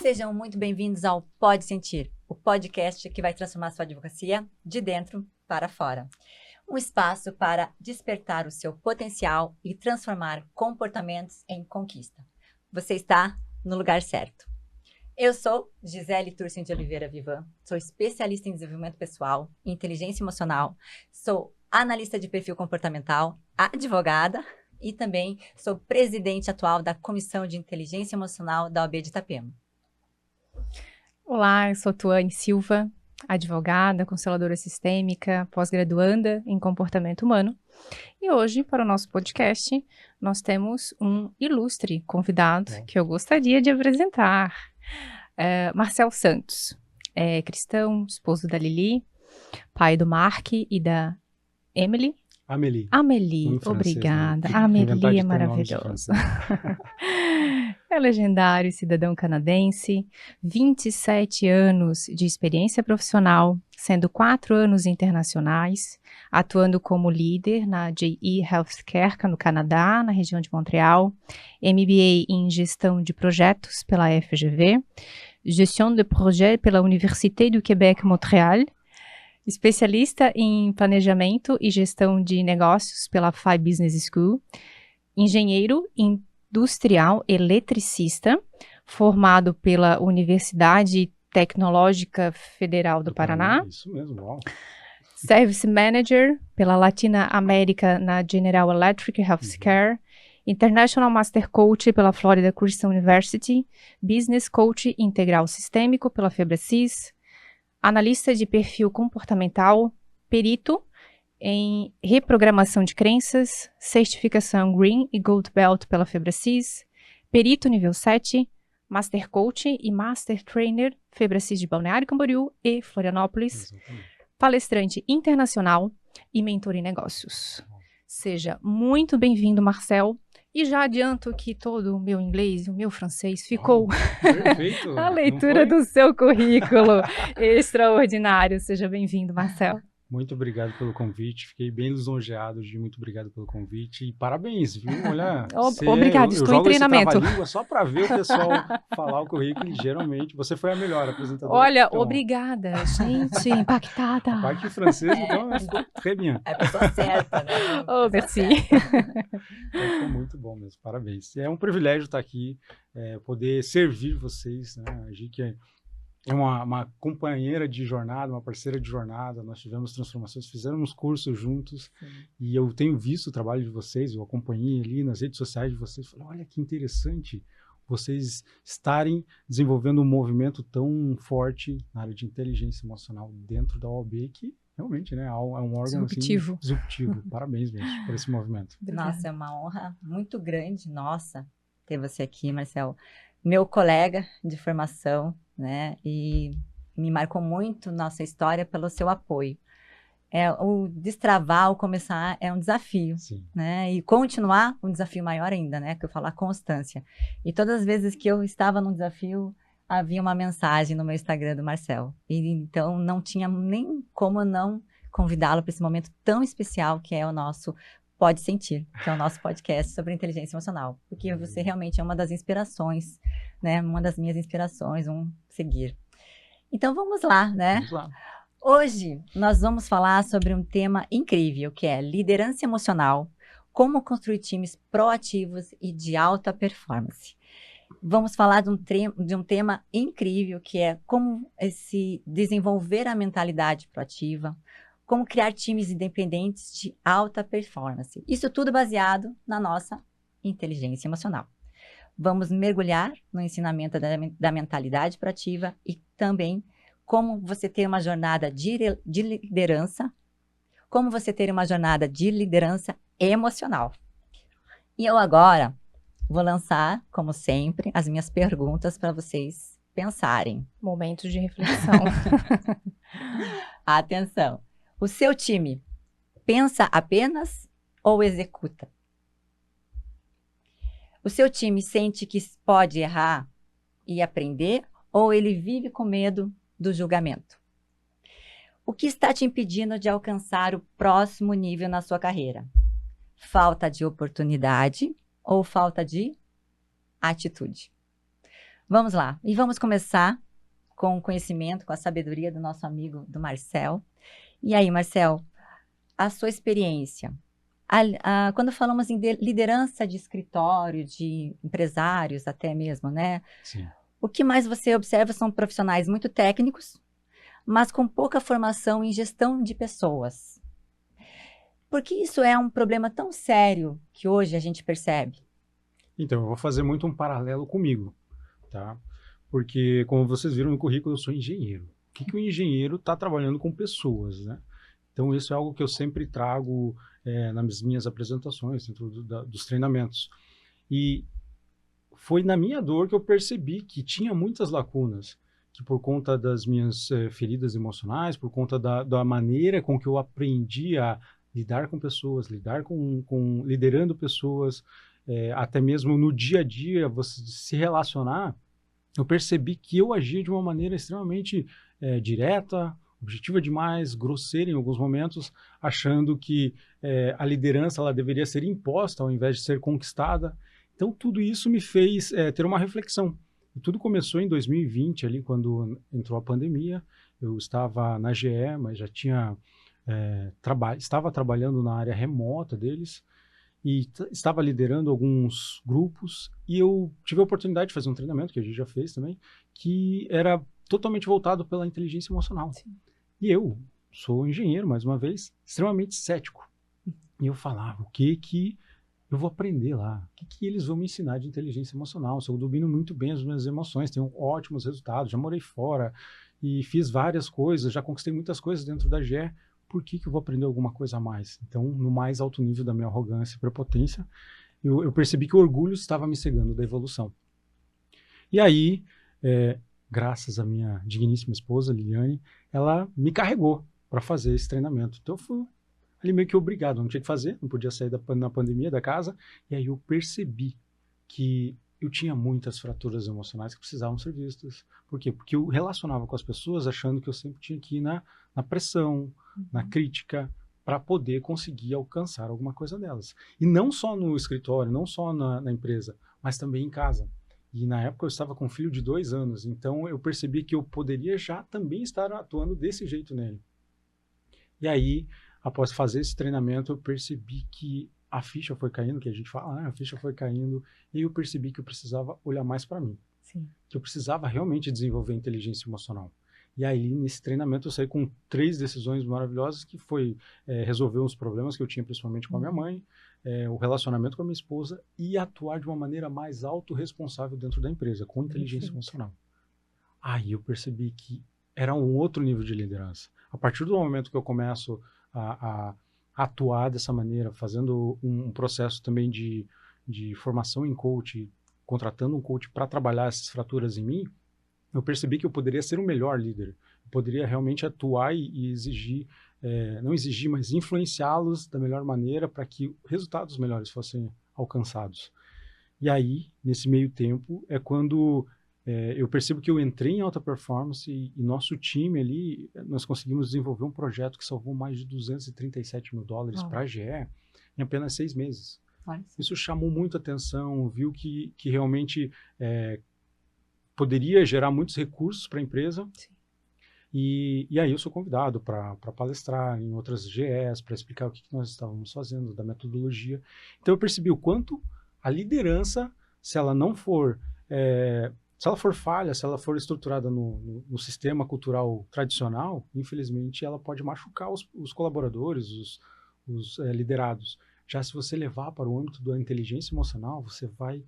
Sejam muito bem-vindos ao Pode Sentir, o podcast que vai transformar sua advocacia de dentro para fora. Um espaço para despertar o seu potencial e transformar comportamentos em conquista. Você está no lugar certo. Eu sou Gisele Turcin de Oliveira Vivan, sou especialista em desenvolvimento pessoal, inteligência emocional, sou analista de perfil comportamental, advogada e também sou presidente atual da Comissão de Inteligência Emocional da OAB de Itapema. Olá, eu sou Tuane Silva, advogada, consteladora sistêmica, pós-graduanda em comportamento humano. E hoje, para o nosso podcast, nós temos um ilustre convidado que eu gostaria de apresentar. Marcel Santos, é cristão, esposo da Lili, pai do Mark e da Emily. Amélie, obrigada. Né? Amélie é maravilhosa. É legendário, cidadão canadense, 27 anos de experiência profissional, sendo 4 anos internacionais, atuando como líder na GE Healthcare no Canadá, na região de Montreal, MBA em Gestão de Projetos pela FGV, Gestion de Projet pela Université du Québec, Montréal, especialista em Planejamento e Gestão de Negócios pela FI Business School, engenheiro industrial eletricista, formado pela Universidade Tecnológica Federal do Paraná. Isso mesmo, uau. Service Manager pela Latina América na General Electric Healthcare, International Master Coach pela Florida Christian University, Business Coach Integral Sistêmico pela Febracis, analista de perfil comportamental, perito em reprogramação de crenças, certificação Green e Gold Belt pela Febracis, perito nível 7, Master Coach e Master Trainer Febracis de Balneário Camboriú e Florianópolis, palestrante internacional e mentor em negócios. Seja muito bem-vindo, Marcel. E já adianto que todo o meu inglês e o meu francês ficou Perfeito. a leitura do seu currículo extraordinário. Seja bem-vindo, Marcel. Muito obrigado pelo convite, fiquei bem lisonjeado, muito obrigado pelo convite e parabéns, viu? Olha, obrigado, estou em treinamento. Eu jogo esse trava-língua só para ver o pessoal falar o currículo e geralmente você foi a melhor apresentadora. Olha, então, obrigada, gente, impactada. A parte francesa, então, ficou très bien. É a pessoa certa, né? Oh, merci. Então, ficou muito bom mesmo, parabéns. É um privilégio estar aqui, poder servir vocês, né? A gente é uma companheira de jornada, uma parceira de jornada, nós tivemos transformações, fizemos cursos juntos. Sim. E eu tenho visto o trabalho de vocês, eu acompanhei ali nas redes sociais de vocês, falei, olha que interessante vocês estarem desenvolvendo um movimento tão forte na área de inteligência emocional dentro da OAB, que realmente, né, é um órgão disruptivo. Assim, disruptivo. Parabéns mesmo por esse movimento. Nossa, é uma honra muito grande, nossa, ter você aqui, Marcel. Meu colega de formação, né, e me marcou muito nossa história pelo seu apoio. O destravar, o começar é um desafio, Sim. Né, e continuar um desafio maior ainda, né, que eu falo a constância. E todas as vezes que eu estava num desafio, havia uma mensagem no meu Instagram do Marcel. E então não tinha nem como não convidá-lo para esse momento tão especial que é o nosso Pode Sentir, que é o nosso podcast sobre inteligência emocional, porque você realmente é uma das inspirações, né? Uma das minhas inspirações, seguir. Então vamos lá, né? Vamos lá. Hoje nós vamos falar sobre um tema incrível, que é liderança emocional, como construir times proativos e de alta performance. Vamos falar de um tema incrível, que é como desenvolver a mentalidade proativa, como criar times independentes de alta performance. Isso tudo baseado na nossa inteligência emocional. Vamos mergulhar no ensinamento da mentalidade proativa e também como você ter uma jornada de liderança, como você ter uma jornada de liderança emocional. E eu agora vou lançar, como sempre, as minhas perguntas para vocês pensarem. Momentos de reflexão. Atenção. O seu time pensa apenas ou executa? O seu time sente que pode errar e aprender ou ele vive com medo do julgamento? O que está te impedindo de alcançar o próximo nível na sua carreira? Falta de oportunidade ou falta de atitude? Vamos lá. E vamos começar com o conhecimento, com a sabedoria do nosso amigo, do Marcel. E aí, Marcel, a sua experiência. Quando falamos em liderança de escritório, de empresários até mesmo, né? Sim. O que mais você observa são profissionais muito técnicos, mas com pouca formação em gestão de pessoas. Por que isso é um problema tão sério que hoje a gente percebe? Então, eu vou fazer muito um paralelo comigo, tá? Porque, como vocês viram no currículo, eu sou engenheiro. O que o engenheiro está trabalhando com pessoas, né? Então, isso é algo que eu sempre trago nas minhas apresentações, dentro dos treinamentos. E foi na minha dor que eu percebi que tinha muitas lacunas, que por conta das minhas feridas emocionais, por conta da maneira com que eu aprendi a lidar com pessoas, lidar com liderando pessoas, até mesmo no dia a dia, você se relacionar, eu percebi que eu agia de uma maneira extremamente direta, objetiva demais, grosseira em alguns momentos, achando que a liderança ela deveria ser imposta ao invés de ser conquistada. Então, tudo isso me fez ter uma reflexão. E tudo começou em 2020, ali, quando entrou a pandemia. Eu estava na GE, mas já tinha estava trabalhando na área remota deles e estava liderando alguns grupos. E eu tive a oportunidade de fazer um treinamento, que a gente já fez também, que era totalmente voltado pela inteligência emocional. Sim. E eu sou engenheiro, mais uma vez, extremamente cético. E eu falava, o que eu vou aprender lá? O que eles vão me ensinar de inteligência emocional? Se eu domino muito bem as minhas emoções, tenho ótimos resultados, já morei fora e fiz várias coisas, já conquistei muitas coisas dentro da GE, por que eu vou aprender alguma coisa a mais? Então, no mais alto nível da minha arrogância e prepotência, eu percebi que o orgulho estava me cegando da evolução. E aí, graças à minha digníssima esposa, Liliane, ela me carregou para fazer esse treinamento. Então, eu fui ali meio que obrigado, não tinha que fazer, não podia sair na pandemia da casa, e aí eu percebi que eu tinha muitas fraturas emocionais que precisavam ser vistas. Por quê? Porque eu relacionava com as pessoas achando que eu sempre tinha que ir na pressão, na crítica, para poder conseguir alcançar alguma coisa delas. E não só no escritório, não só na empresa, mas também em casa. E na época eu estava com um filho de 2 anos, então eu percebi que eu poderia já também estar atuando desse jeito nele. E aí, após fazer esse treinamento, eu percebi que a ficha foi caindo, que a gente fala, a ficha foi caindo, e eu percebi que eu precisava olhar mais para mim. Sim. Que eu precisava realmente desenvolver inteligência emocional. E aí, nesse treinamento, eu saí com 3 decisões maravilhosas, que foi resolver os problemas que eu tinha, principalmente com a minha mãe, o relacionamento com a minha esposa e atuar de uma maneira mais autorresponsável dentro da empresa, com inteligência emocional. Aí eu percebi que era um outro nível de liderança. A partir do momento que eu começo a atuar dessa maneira, fazendo um processo também de formação em coach, contratando um coach para trabalhar essas fraturas em mim, eu percebi que eu poderia ser um melhor líder. Eu poderia realmente atuar e exigir, não exigir, mas influenciá-los da melhor maneira para que resultados melhores fossem alcançados. E aí, nesse meio tempo, é quando eu percebo que eu entrei em alta performance e nosso time ali, nós conseguimos desenvolver um projeto que salvou mais de $237 mil para a GE em apenas 6 meses. Isso chamou muito atenção, viu que realmente poderia gerar muitos recursos para a empresa. Sim. E aí eu sou convidado para palestrar em outras GEs, para explicar o que nós estávamos fazendo, da metodologia. Então eu percebi o quanto a liderança, se ela não for... se ela for falha, se ela for estruturada no sistema cultural tradicional, infelizmente ela pode machucar os colaboradores, os liderados. Já se você levar para o âmbito da inteligência emocional, você vai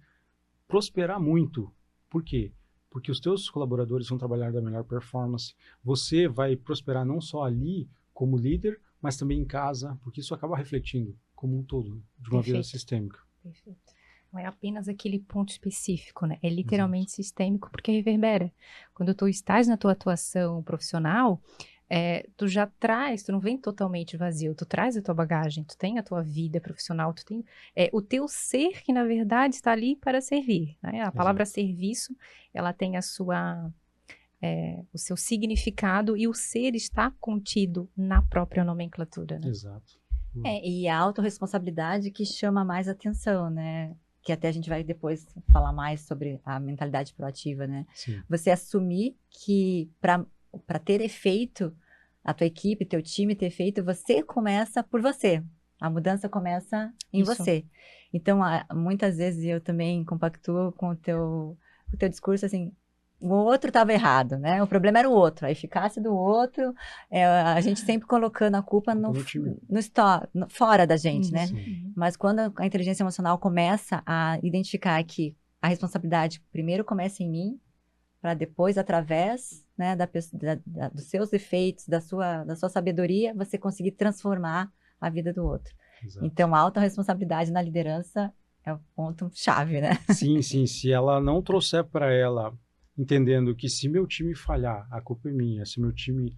prosperar muito. Por quê? Porque os teus colaboradores vão trabalhar da melhor performance. Você vai prosperar não só ali como líder, mas também em casa, porque isso acaba refletindo como um todo, de uma vida sistêmica. Perfeito. Não é apenas aquele ponto específico, né? É literalmente sistêmico, porque reverbera. Quando tu estás na tua atuação profissional, tu já traz, tu não vem totalmente vazio, tu traz a tua bagagem, tu tem a tua vida profissional, tu tem o teu ser que, na verdade, está ali para servir, né? A palavra serviço, ela tem a o seu significado e o ser está contido na própria nomenclatura, né? Exato. E a autorresponsabilidade que chama mais atenção, né? Que até a gente vai depois falar mais sobre a mentalidade proativa, né? Sim. Você assumir que para ter efeito, a tua equipe, teu time ter efeito, você começa por você. A mudança começa em Isso. você. Então, muitas vezes eu também compactuo com o teu discurso, assim, o outro estava errado, né? O problema era o outro, a eficácia do outro, a gente sempre colocando a culpa fora da gente, né? Sim. Mas quando a inteligência emocional começa a identificar que a responsabilidade primeiro começa em mim, para depois, através, né, dos seus efeitos, da sua sabedoria, você conseguir transformar a vida do outro. Exato. Então, a autorresponsabilidade na liderança é o ponto-chave, né? Sim, sim. Se ela não trouxer para ela, entendendo que se meu time falhar, a culpa é minha. Se meu time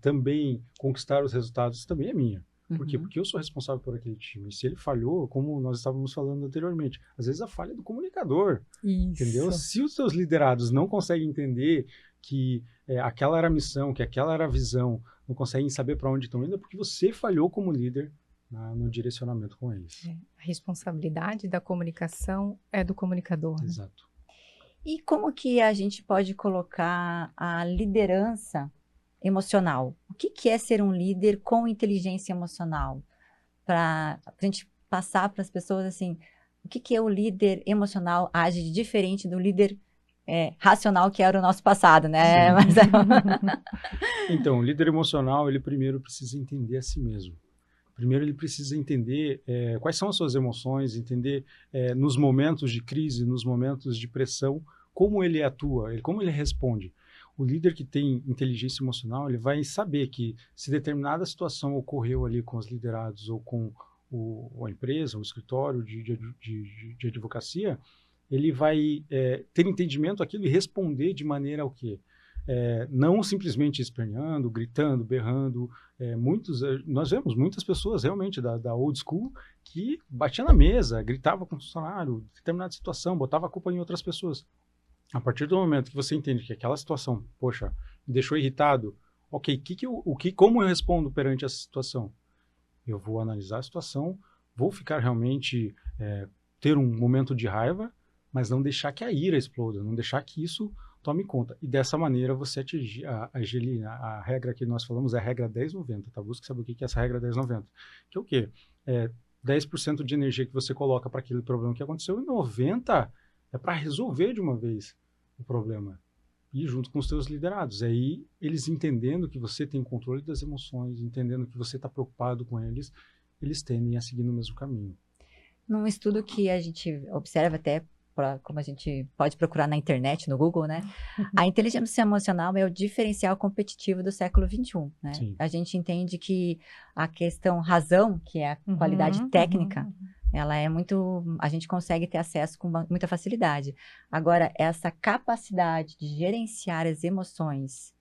também conquistar os resultados, também é minha. Por quê? Porque eu sou responsável por aquele time. E se ele falhou, como nós estávamos falando anteriormente, às vezes a falha é do comunicador. Isso. Entendeu? Se os seus liderados não conseguem entender que aquela era a missão, que aquela era a visão, não conseguem saber para onde estão indo, é porque você falhou como líder no direcionamento com eles. A responsabilidade da comunicação é do comunicador. Né? Exato. E como que a gente pode colocar a liderança emocional? O que é ser um líder com inteligência emocional? Para a gente passar para as pessoas assim, o que é o líder emocional age de diferente do líder racional que era o nosso passado, né? Mas, então, o líder emocional, ele primeiro precisa entender a si mesmo. Primeiro ele precisa entender quais são as suas emoções, entender nos momentos de crise, nos momentos de pressão, como ele atua, como ele responde. O líder que tem inteligência emocional, ele vai saber que se determinada situação ocorreu ali com os liderados ou com a empresa, o escritório de advocacia, ele vai ter entendimento daquilo e responder de maneira o quê? Não simplesmente esperneando, gritando, berrando. Nós vemos muitas pessoas realmente da old school que batia na mesa, gritava com o funcionário, em determinada situação, botava a culpa em outras pessoas. A partir do momento que você entende que aquela situação, poxa, me deixou irritado, ok, como eu respondo perante essa situação? Eu vou analisar a situação, vou ficar realmente, ter um momento de raiva, mas não deixar que a ira exploda, não deixar que isso tome conta. E dessa maneira você atingir a regra que nós falamos é a regra 10-90, tá? Busque saber o que é essa regra 10-90. Que é o quê? 10% de energia que você coloca para aquele problema que aconteceu e 90% é para resolver de uma vez o problema. E junto com os seus liderados. Aí eles entendendo que você tem o controle das emoções, entendendo que você está preocupado com eles, eles tendem a seguir no mesmo caminho. Num estudo que a gente observa até, como a gente pode procurar na internet, no Google, né? A inteligência emocional é o diferencial competitivo do século XXI, né? Sim. A gente entende que a questão razão, que é a qualidade técnica, ela é a gente consegue ter acesso com muita facilidade. Agora, essa capacidade de gerenciar as emoções,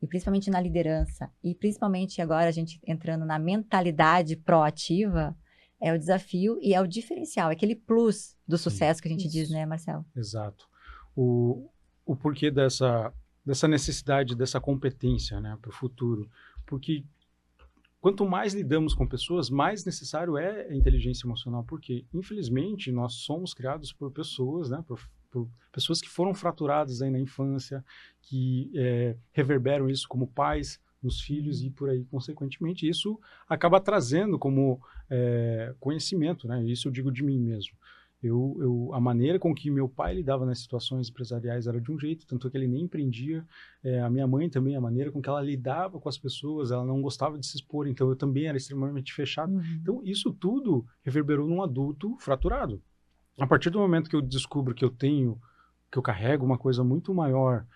e principalmente na liderança, e principalmente agora a gente entrando na mentalidade proativa, é o desafio e é o diferencial, é aquele plus do sucesso que a gente diz, né, Marcelo? Exato. O porquê dessa necessidade, dessa competência, né, para o futuro. Porque quanto mais lidamos com pessoas, mais necessário é a inteligência emocional, porque, infelizmente, nós somos criados por pessoas, né, por pessoas que foram fraturadas aí na infância, que reverberam isso como pais nos filhos e por aí, consequentemente, isso acaba trazendo como conhecimento, né? Isso eu digo de mim mesmo. A maneira com que meu pai lidava nas situações empresariais era de um jeito, tanto que ele nem empreendia. A minha mãe também, a maneira com que ela lidava com as pessoas, ela não gostava de se expor, então eu também era extremamente fechado. Então isso tudo reverberou num adulto fraturado. A partir do momento que eu descubro que eu carrego uma coisa muito maior,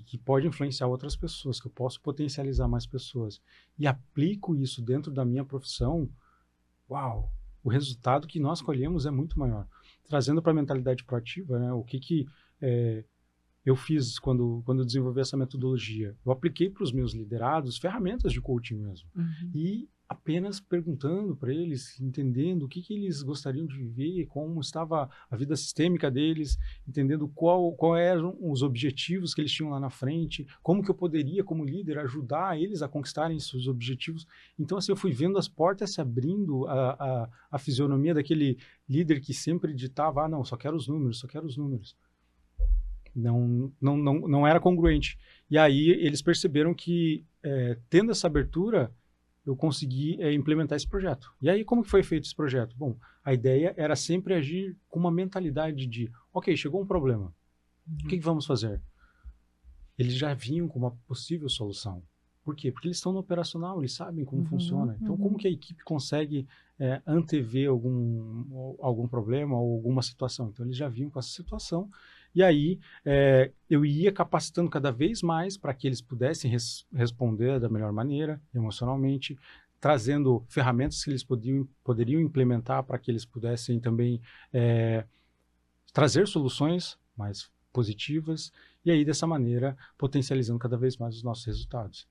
que pode influenciar outras pessoas, que eu posso potencializar mais pessoas, e aplico isso dentro da minha profissão, uau, o resultado que nós colhemos é muito maior. Trazendo para a mentalidade proativa, né, o que eu fiz quando desenvolvi essa metodologia? Eu apliquei para os meus liderados ferramentas de coaching mesmo. E apenas perguntando para eles, entendendo o que eles gostariam de viver, como estava a vida sistêmica deles, entendendo qual eram os objetivos que eles tinham lá na frente, como que eu poderia, como líder, ajudar eles a conquistarem seus objetivos. Então, assim, eu fui vendo as portas se abrindo, a fisionomia daquele líder que sempre ditava, não, só quero os números, só quero os números. Não era congruente. E aí eles perceberam que, tendo essa abertura, eu consegui implementar esse projeto. E aí, como que foi feito esse projeto? Bom, a ideia era sempre agir com uma mentalidade de, ok, chegou um problema, o que vamos fazer? Eles já vinham com uma possível solução. Por quê? Porque eles estão no operacional, eles sabem como funciona. Então, como que a equipe consegue antever algum problema ou alguma situação? Então, eles já vinham com essa situação. E aí, eu ia capacitando cada vez mais para que eles pudessem responder da melhor maneira, emocionalmente, trazendo ferramentas que eles poderiam implementar para que eles pudessem também trazer soluções mais positivas, e aí, dessa maneira, potencializando cada vez mais os nossos resultados.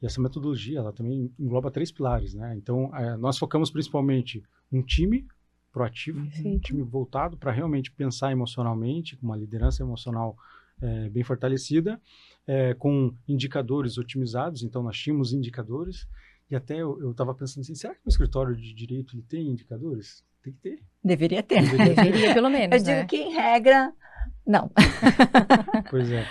E essa metodologia, ela também engloba 3 pilares, né? Então, nós focamos principalmente um time proativo, um time voltado para realmente pensar emocionalmente, com uma liderança emocional bem fortalecida, com indicadores otimizados. Então, nós tínhamos indicadores, e até eu estava pensando assim, será que o escritório de direito ele tem indicadores? Tem que ter. Deveria ter. Deveria, pelo menos, Eu digo que, em regra, não. Pois é.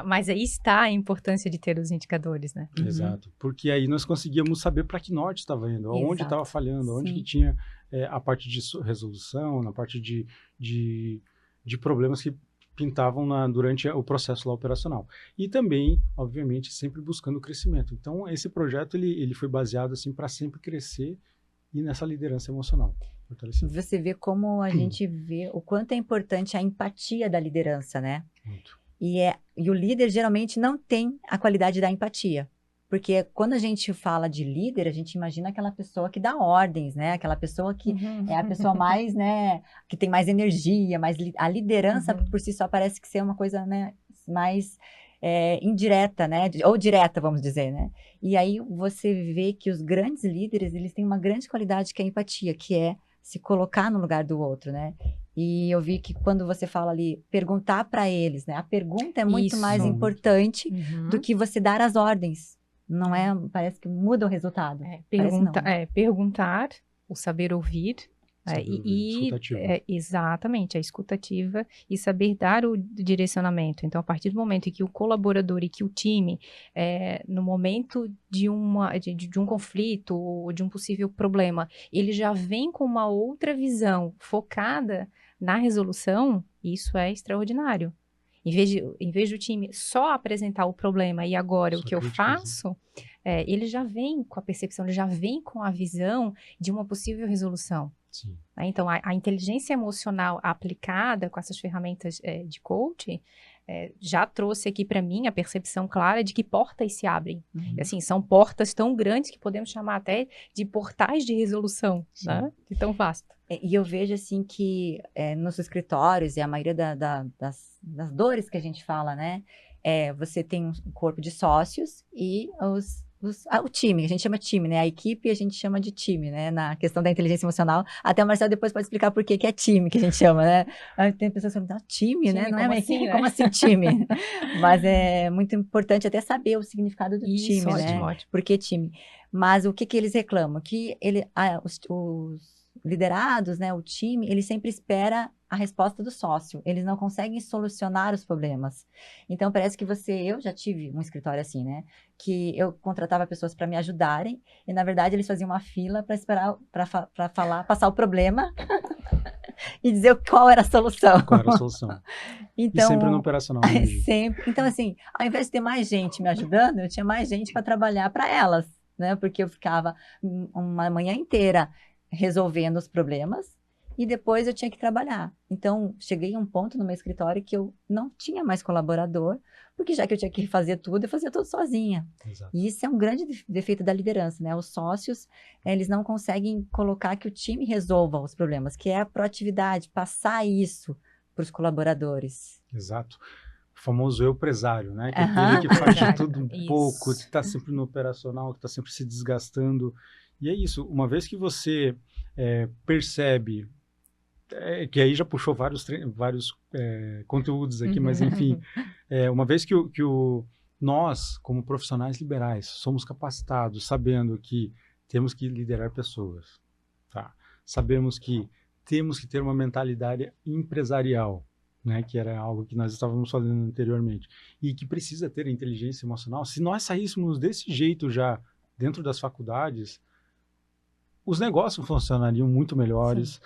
Mas aí está a importância de ter os indicadores, né? Exato. Porque aí nós conseguíamos saber para que norte estava indo, onde estava falhando, onde que tinha a parte de resolução, na parte de problemas que pintavam durante o processo lá operacional. E também, obviamente, sempre buscando o crescimento. Então, esse projeto ele foi baseado assim para sempre crescer e nessa liderança emocional. Você vê como a gente vê o quanto é importante a empatia da liderança, né? Muito. E o líder geralmente não tem a qualidade da empatia. Porque quando a gente fala de líder, a gente imagina aquela pessoa que dá ordens, né? Aquela pessoa que é a pessoa mais, né? Que tem mais energia, a liderança por si só parece que ser uma coisa, né? Mais indireta, né? Ou direta, vamos dizer, né? E aí você vê que os grandes líderes, eles têm uma grande qualidade que é a empatia, que é se colocar no lugar do outro, né? E eu vi que quando você fala ali, perguntar para eles, né? A pergunta é muito mais importante do que você dar as ordens. Não é? Parece que muda o resultado. Perguntar, o saber ouvir. Exatamente, a escutativa e saber dar o direcionamento. Então, a partir do momento em que o colaborador e que o time, no momento de um conflito ou de um possível problema, ele já vem com uma outra visão focada na resolução, isso é extraordinário. Em vez do time só apresentar o problema e agora o que eu faço, ele já vem com a percepção, ele já vem com a visão de uma possível resolução. Sim. Então, a inteligência emocional aplicada com essas ferramentas de coaching já trouxe aqui para mim a percepção clara de que portas se abrem. Assim, são portas tão grandes que podemos chamar até de portais de resolução, né? De tão vasto. E eu vejo assim que nos escritórios, e a maioria das dores que a gente fala, né? Você tem um corpo de sócios e o time, a gente chama time, né? A equipe a gente chama de time, né? Na questão da inteligência emocional. Até o Marcelo depois pode explicar por que é time que a gente chama, né? Tem pessoas que falam, time, né? Não é uma equipe, como assim time? Mas é muito importante até saber o significado do time, né? Ótimo. Por que time? Mas o que eles reclamam? Que os liderados, né? O time, ele sempre espera a resposta do sócio. Eles não conseguem solucionar os problemas. Então, parece que eu já tive um escritório assim, né? Que eu contratava pessoas para me ajudarem e, na verdade, eles faziam uma fila para esperar, para falar, passar o problema e dizer qual era a solução. Qual era a solução. Então, e sempre no operacional. Né, sempre. Então, assim, ao invés de ter mais gente me ajudando, eu tinha mais gente para trabalhar para elas, né? Porque eu ficava uma manhã inteira resolvendo os problemas e depois eu tinha que trabalhar. Então, cheguei a um ponto no meu escritório que eu não tinha mais colaborador, porque já que eu tinha que fazer tudo, eu fazia tudo sozinha. Exato. E isso é um grande defeito da liderança, né? Os sócios, eles não conseguem colocar que o time resolva os problemas, que é a proatividade, passar isso para os colaboradores. Exato. famoso empresário, né? Que é Aham. aquele que faz de Verdade. tudo um pouco, que Isso. está sempre no operacional, que está sempre se desgastando. E é isso, uma vez que você percebe, que aí já puxou vários conteúdos aqui, mas enfim, uma vez que nós, como profissionais liberais, somos capacitados, sabendo que temos que liderar pessoas, tá? Sabemos que temos que ter uma mentalidade empresarial, né, que era algo que nós estávamos falando anteriormente, e que precisa ter inteligência emocional. Se nós saíssemos desse jeito já dentro das faculdades, os negócios funcionariam muito melhores,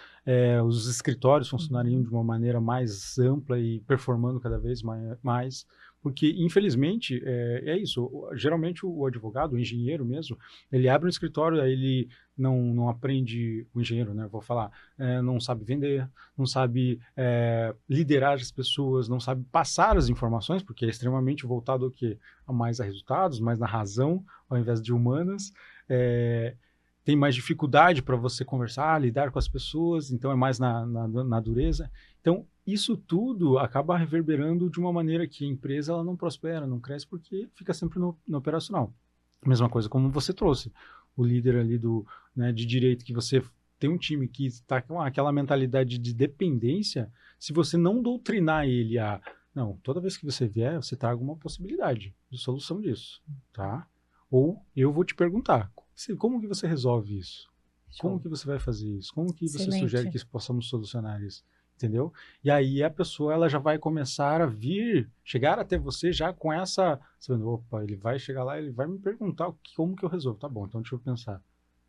os escritórios funcionariam de uma maneira mais ampla e performando cada vez mais, porque, infelizmente, é isso. Geralmente, o advogado, o engenheiro mesmo, ele abre um escritório, aí ele não aprende, o engenheiro, né, vou falar, não sabe vender, não sabe liderar as pessoas, não sabe passar as informações, porque é extremamente voltado ao quê? Mais a resultados, mais na razão, ao invés de humanas, tem mais dificuldade para você conversar, lidar com as pessoas, então é mais na dureza. Então, isso tudo acaba reverberando de uma maneira que a empresa ela não prospera, não cresce, porque fica sempre no operacional. Mesma coisa como você trouxe, o líder ali de direito, que você tem um time que está com aquela mentalidade de dependência, se você não doutrinar ele não, toda vez que você vier, você traga uma possibilidade de solução disso, tá? Ou eu vou te perguntar, como que você resolve isso? Como que você vai fazer isso? Como que você sugere que possamos solucionar isso? Entendeu? E aí a pessoa ela já vai começar a chegar até você já com essa, sabendo, opa, ele vai chegar lá, ele vai me perguntar como que eu resolvo. Tá bom, então deixa eu pensar.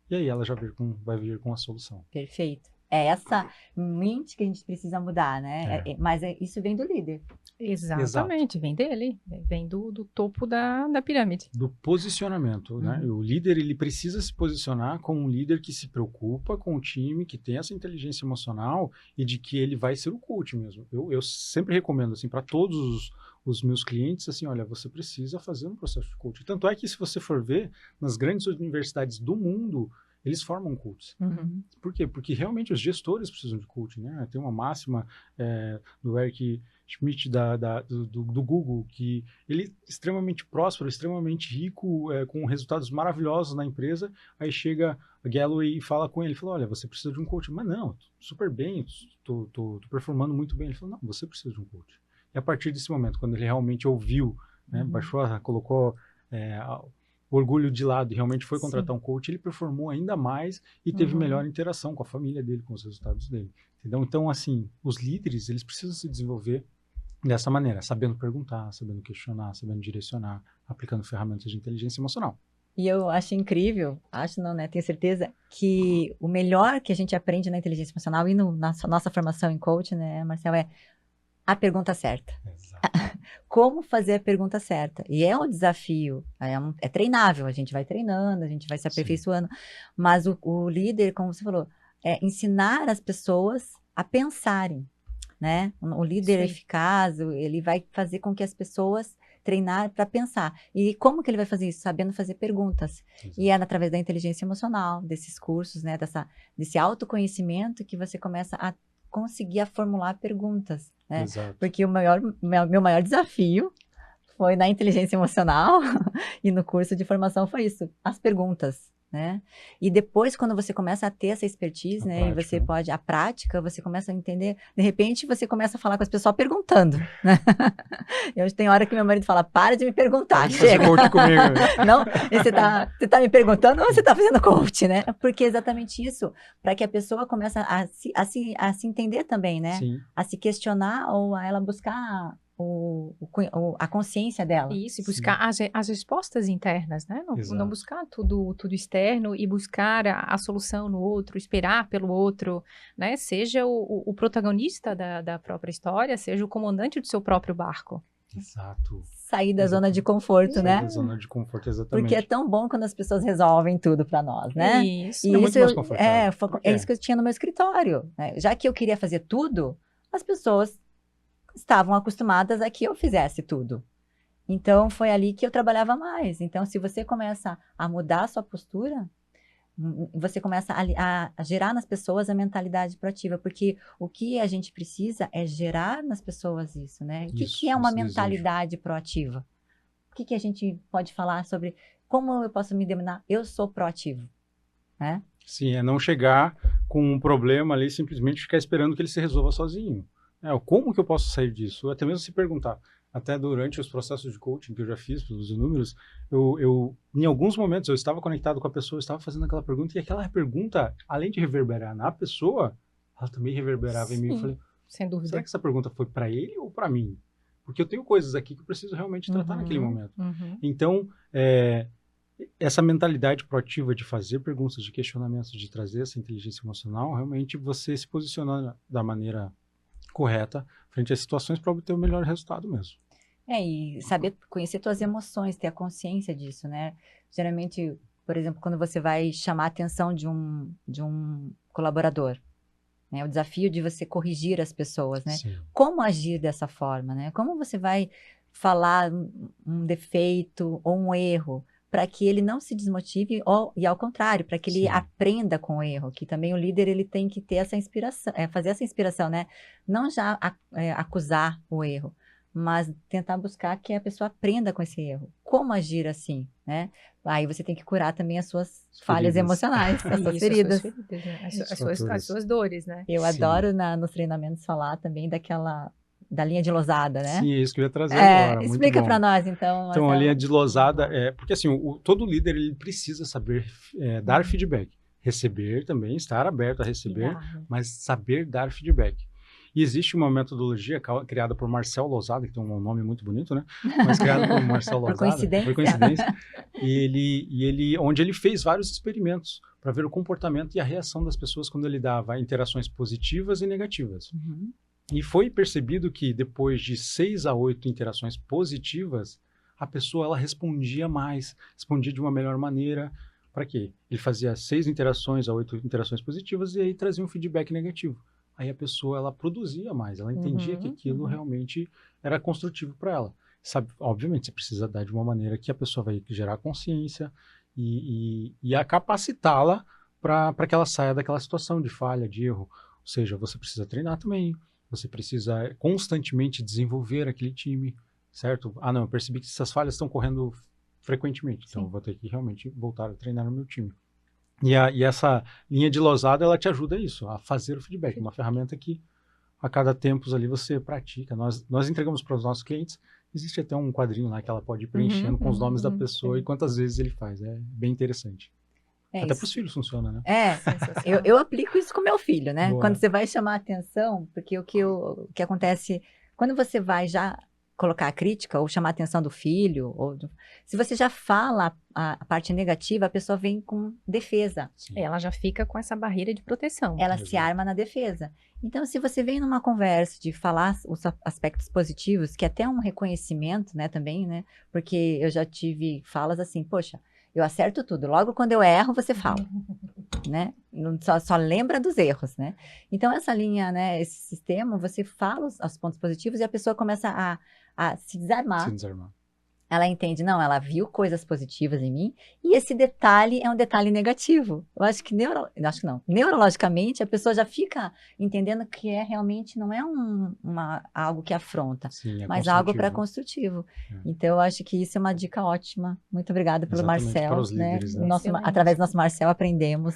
E aí ela já vai vir com a solução. Perfeito. É essa mente que a gente precisa mudar, né? Mas isso vem do líder. Exatamente, vem dele, vem do topo da pirâmide. Do posicionamento, né? O líder, ele precisa se posicionar como um líder que se preocupa com o time, que tem essa inteligência emocional e de que ele vai ser o coach mesmo. Eu sempre recomendo, assim, para todos os meus clientes, assim, olha, você precisa fazer um processo de coach. Tanto é que, se você for ver, nas grandes universidades do mundo, eles formam coaches. Por quê? Porque realmente os gestores precisam de coaching, né? Tem uma máxima do Eric Schmidt do Google, que ele é extremamente próspero, extremamente rico, com resultados maravilhosos na empresa, aí chega a Galloway e fala com ele, fala, olha, você precisa de um coach. Mas não, super bem, tô performando muito bem. Ele falou, não, você precisa de um coach. E a partir desse momento, quando ele realmente ouviu, né, colocou o orgulho de lado e realmente foi contratar um coach, ele performou ainda mais e teve melhor interação com a família dele, com os resultados dele. Entendeu? Então, assim, os líderes, eles precisam se desenvolver dessa maneira, sabendo perguntar, sabendo questionar, sabendo direcionar, aplicando ferramentas de inteligência emocional. E eu acho incrível, acho não, né? Tenho certeza que o melhor que a gente aprende na inteligência emocional e na nossa formação em coach, né, Marcel, é a pergunta certa. Exato. Como fazer a pergunta certa. E é um desafio, é treinável, a gente vai treinando, a gente vai se aperfeiçoando, mas o líder, como você falou, é ensinar as pessoas a pensarem, né? O líder eficaz, ele vai fazer com que as pessoas treinar para pensar. E como que ele vai fazer isso? Sabendo fazer perguntas. Exato. E é através da inteligência emocional, desses cursos, né? Desse autoconhecimento que você começa a conseguir formular perguntas, né? Exato. Porque meu maior desafio foi na inteligência emocional e no curso de formação foi isso, as perguntas, né? E depois, quando você começa a ter essa expertise, né? E você a prática, você começa a entender, de repente você começa a falar com as pessoas perguntando, né? Eu tenho hora que meu marido fala, para de me perguntar, chega. Coach comigo. Não, você tá me perguntando ou você tá fazendo coach, né? Porque é exatamente isso, para que a pessoa comece a se entender também, né? Sim. A se questionar ou a ela buscar a consciência dela. Isso, e buscar as respostas internas, né? Não buscar tudo externo e buscar a solução no outro, esperar pelo outro, né? Seja o protagonista da própria história, seja o comandante do seu próprio barco. Exato. Sair da zona de conforto, né? Sair da zona de conforto, exatamente. Porque é tão bom quando as pessoas resolvem tudo para nós, né? Isso. E é muito mais confortável. É isso que eu tinha no meu escritório, né? Já que eu queria fazer tudo, as pessoas estavam acostumadas a que eu fizesse tudo. Então, foi ali que eu trabalhava mais. Então, se você começa a mudar a sua postura, você começa a gerar nas pessoas a mentalidade proativa, porque o que a gente precisa é gerar nas pessoas isso, né? O que é uma esse desejo. mentalidade proativa? O que a gente pode falar sobre como eu posso me denominar? Eu sou proativo, né? Sim, é não chegar com um problema ali e simplesmente ficar esperando que ele se resolva sozinho. Como que eu posso sair disso? Até mesmo se perguntar. Até durante os processos de coaching que eu já fiz pelos números, em alguns momentos eu estava conectado com a pessoa, eu estava fazendo aquela pergunta, e aquela pergunta, além de reverberar na pessoa, ela também reverberava em mim. Eu falei, sem dúvida. será que essa pergunta foi para ele ou para mim? Porque eu tenho coisas aqui que eu preciso realmente tratar naquele momento. Então, essa mentalidade proativa de fazer perguntas, de questionamentos, de trazer essa inteligência emocional, realmente você se posiciona da maneira correta frente às situações para obter o melhor resultado mesmo. E saber conhecer suas emoções, ter a consciência disso, né? Geralmente, por exemplo, quando você vai chamar a atenção de um colaborador, né? O desafio de você corrigir as pessoas, né? Sim. Como agir dessa forma, né? Como você vai falar um defeito ou um erro para que ele não se desmotive e ao contrário, para que ele aprenda com o erro, que também o líder ele tem que ter essa inspiração, fazer essa inspiração, né? Não já acusar o erro, mas tentar buscar que a pessoa aprenda com esse erro. Como agir assim, né? Aí você tem que curar também as suas falhas emocionais, as suas feridas. As suas dores, né? Eu adoro nos treinamentos falar também da linha de losada, né? Sim, é isso que eu ia trazer agora. Explica para nós, então. Então, a linha de losada porque assim, todo líder ele precisa saber dar feedback. Receber também, estar aberto a receber, mas saber dar feedback. E existe uma metodologia criada por Marcel Losada, que tem um nome muito bonito, né? Mas criada por Marcel Losada. Por coincidência. Onde ele fez vários experimentos para ver o comportamento e a reação das pessoas quando ele dava interações positivas e negativas. E foi percebido que depois de 6 a 8 interações positivas, a pessoa ela respondia mais, respondia de uma melhor maneira. Para quê? Ele fazia 6 interações a 8 interações positivas e aí trazia um feedback negativo. Aí a pessoa ela produzia mais, ela entendia que aquilo realmente era construtivo para ela. Sabe, obviamente, você precisa dar de uma maneira que a pessoa vai gerar consciência e a capacitá-la para que ela saia daquela situação de falha, de erro. Ou seja, você precisa treinar também. Você precisa constantemente desenvolver aquele time, certo? Eu percebi que essas falhas estão correndo frequentemente, então eu vou ter que realmente voltar a treinar no meu time. E essa linha de losada, ela te ajuda a isso, a fazer o feedback, uma ferramenta que a cada tempos ali você pratica. Nós entregamos para os nossos clientes, existe até um quadrinho lá que ela pode ir preenchendo com os nomes da pessoa e quantas vezes ele faz, é bem interessante. Até para os filhos funciona, né? Eu aplico isso com meu filho, né? Boa. Quando você vai chamar a atenção, porque o que acontece, quando você vai já colocar a crítica ou chamar a atenção do filho, se você já fala a parte negativa, a pessoa vem com defesa. Ela já fica com essa barreira de proteção. Ela se arma na defesa. Então, se você vem numa conversa de falar os aspectos positivos, que é até um reconhecimento, né, também, né? Porque eu já tive falas assim, poxa, eu acerto tudo. Logo quando eu erro, você fala, né? Só lembra dos erros, né? Então, essa linha, né? Esse sistema, você fala os pontos positivos e a pessoa começa a se desarmar. Ela entende, não, ela viu coisas positivas em mim e esse detalhe é um detalhe negativo. Eu acho que neurologicamente a pessoa já fica entendendo que realmente não é algo que afronta, mas algo para construtivo. Então eu acho que isso é uma dica ótima. Muito obrigada pelo Marcel, para os líderes, né? Através do nosso Marcel aprendemos.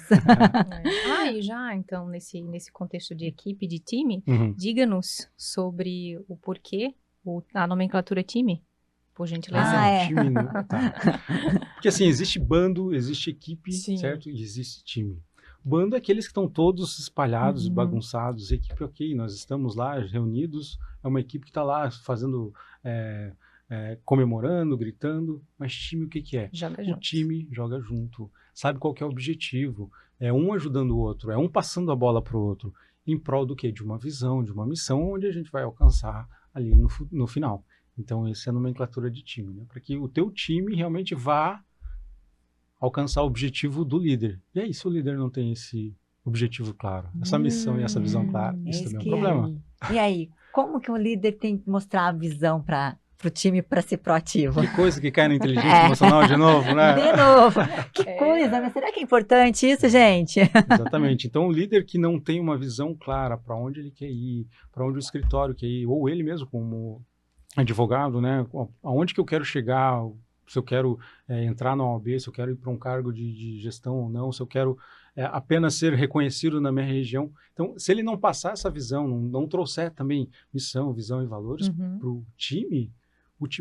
E já então nesse contexto de equipe, de time, diga-nos sobre o porquê a nomenclatura time. Por gentileza. Time, né? Porque assim, existe bando, existe equipe, certo? E existe time. Bando é aqueles que estão todos espalhados, bagunçados. Equipe, ok, nós estamos lá reunidos, é uma equipe que está lá fazendo, comemorando, gritando, mas time o que é? O time joga junto, sabe qual que é o objetivo, é um ajudando o outro, é um passando a bola para o outro, em prol do quê? De uma visão, de uma missão, onde a gente vai alcançar ali no final. Então, essa é a nomenclatura de time, né? Para que o teu time realmente vá alcançar o objetivo do líder. E aí, se o líder não tem esse objetivo claro, essa missão e essa visão clara, isso também é um problema. E aí, como que o líder tem que mostrar a visão para para o time para ser proativo? Que coisa que cai na inteligência emocional de novo, né? De novo. Que coisa, mas será que é importante isso, gente? Exatamente. Então, o líder que não tem uma visão clara para onde ele quer ir, para onde o escritório quer ir, ou ele mesmo como advogado, né? Aonde que eu quero chegar, se eu quero entrar na OAB, se eu quero ir para um cargo de gestão ou não, se eu quero apenas ser reconhecido na minha região. Então, se ele não passar essa visão, não trouxer também missão, visão e valores para o time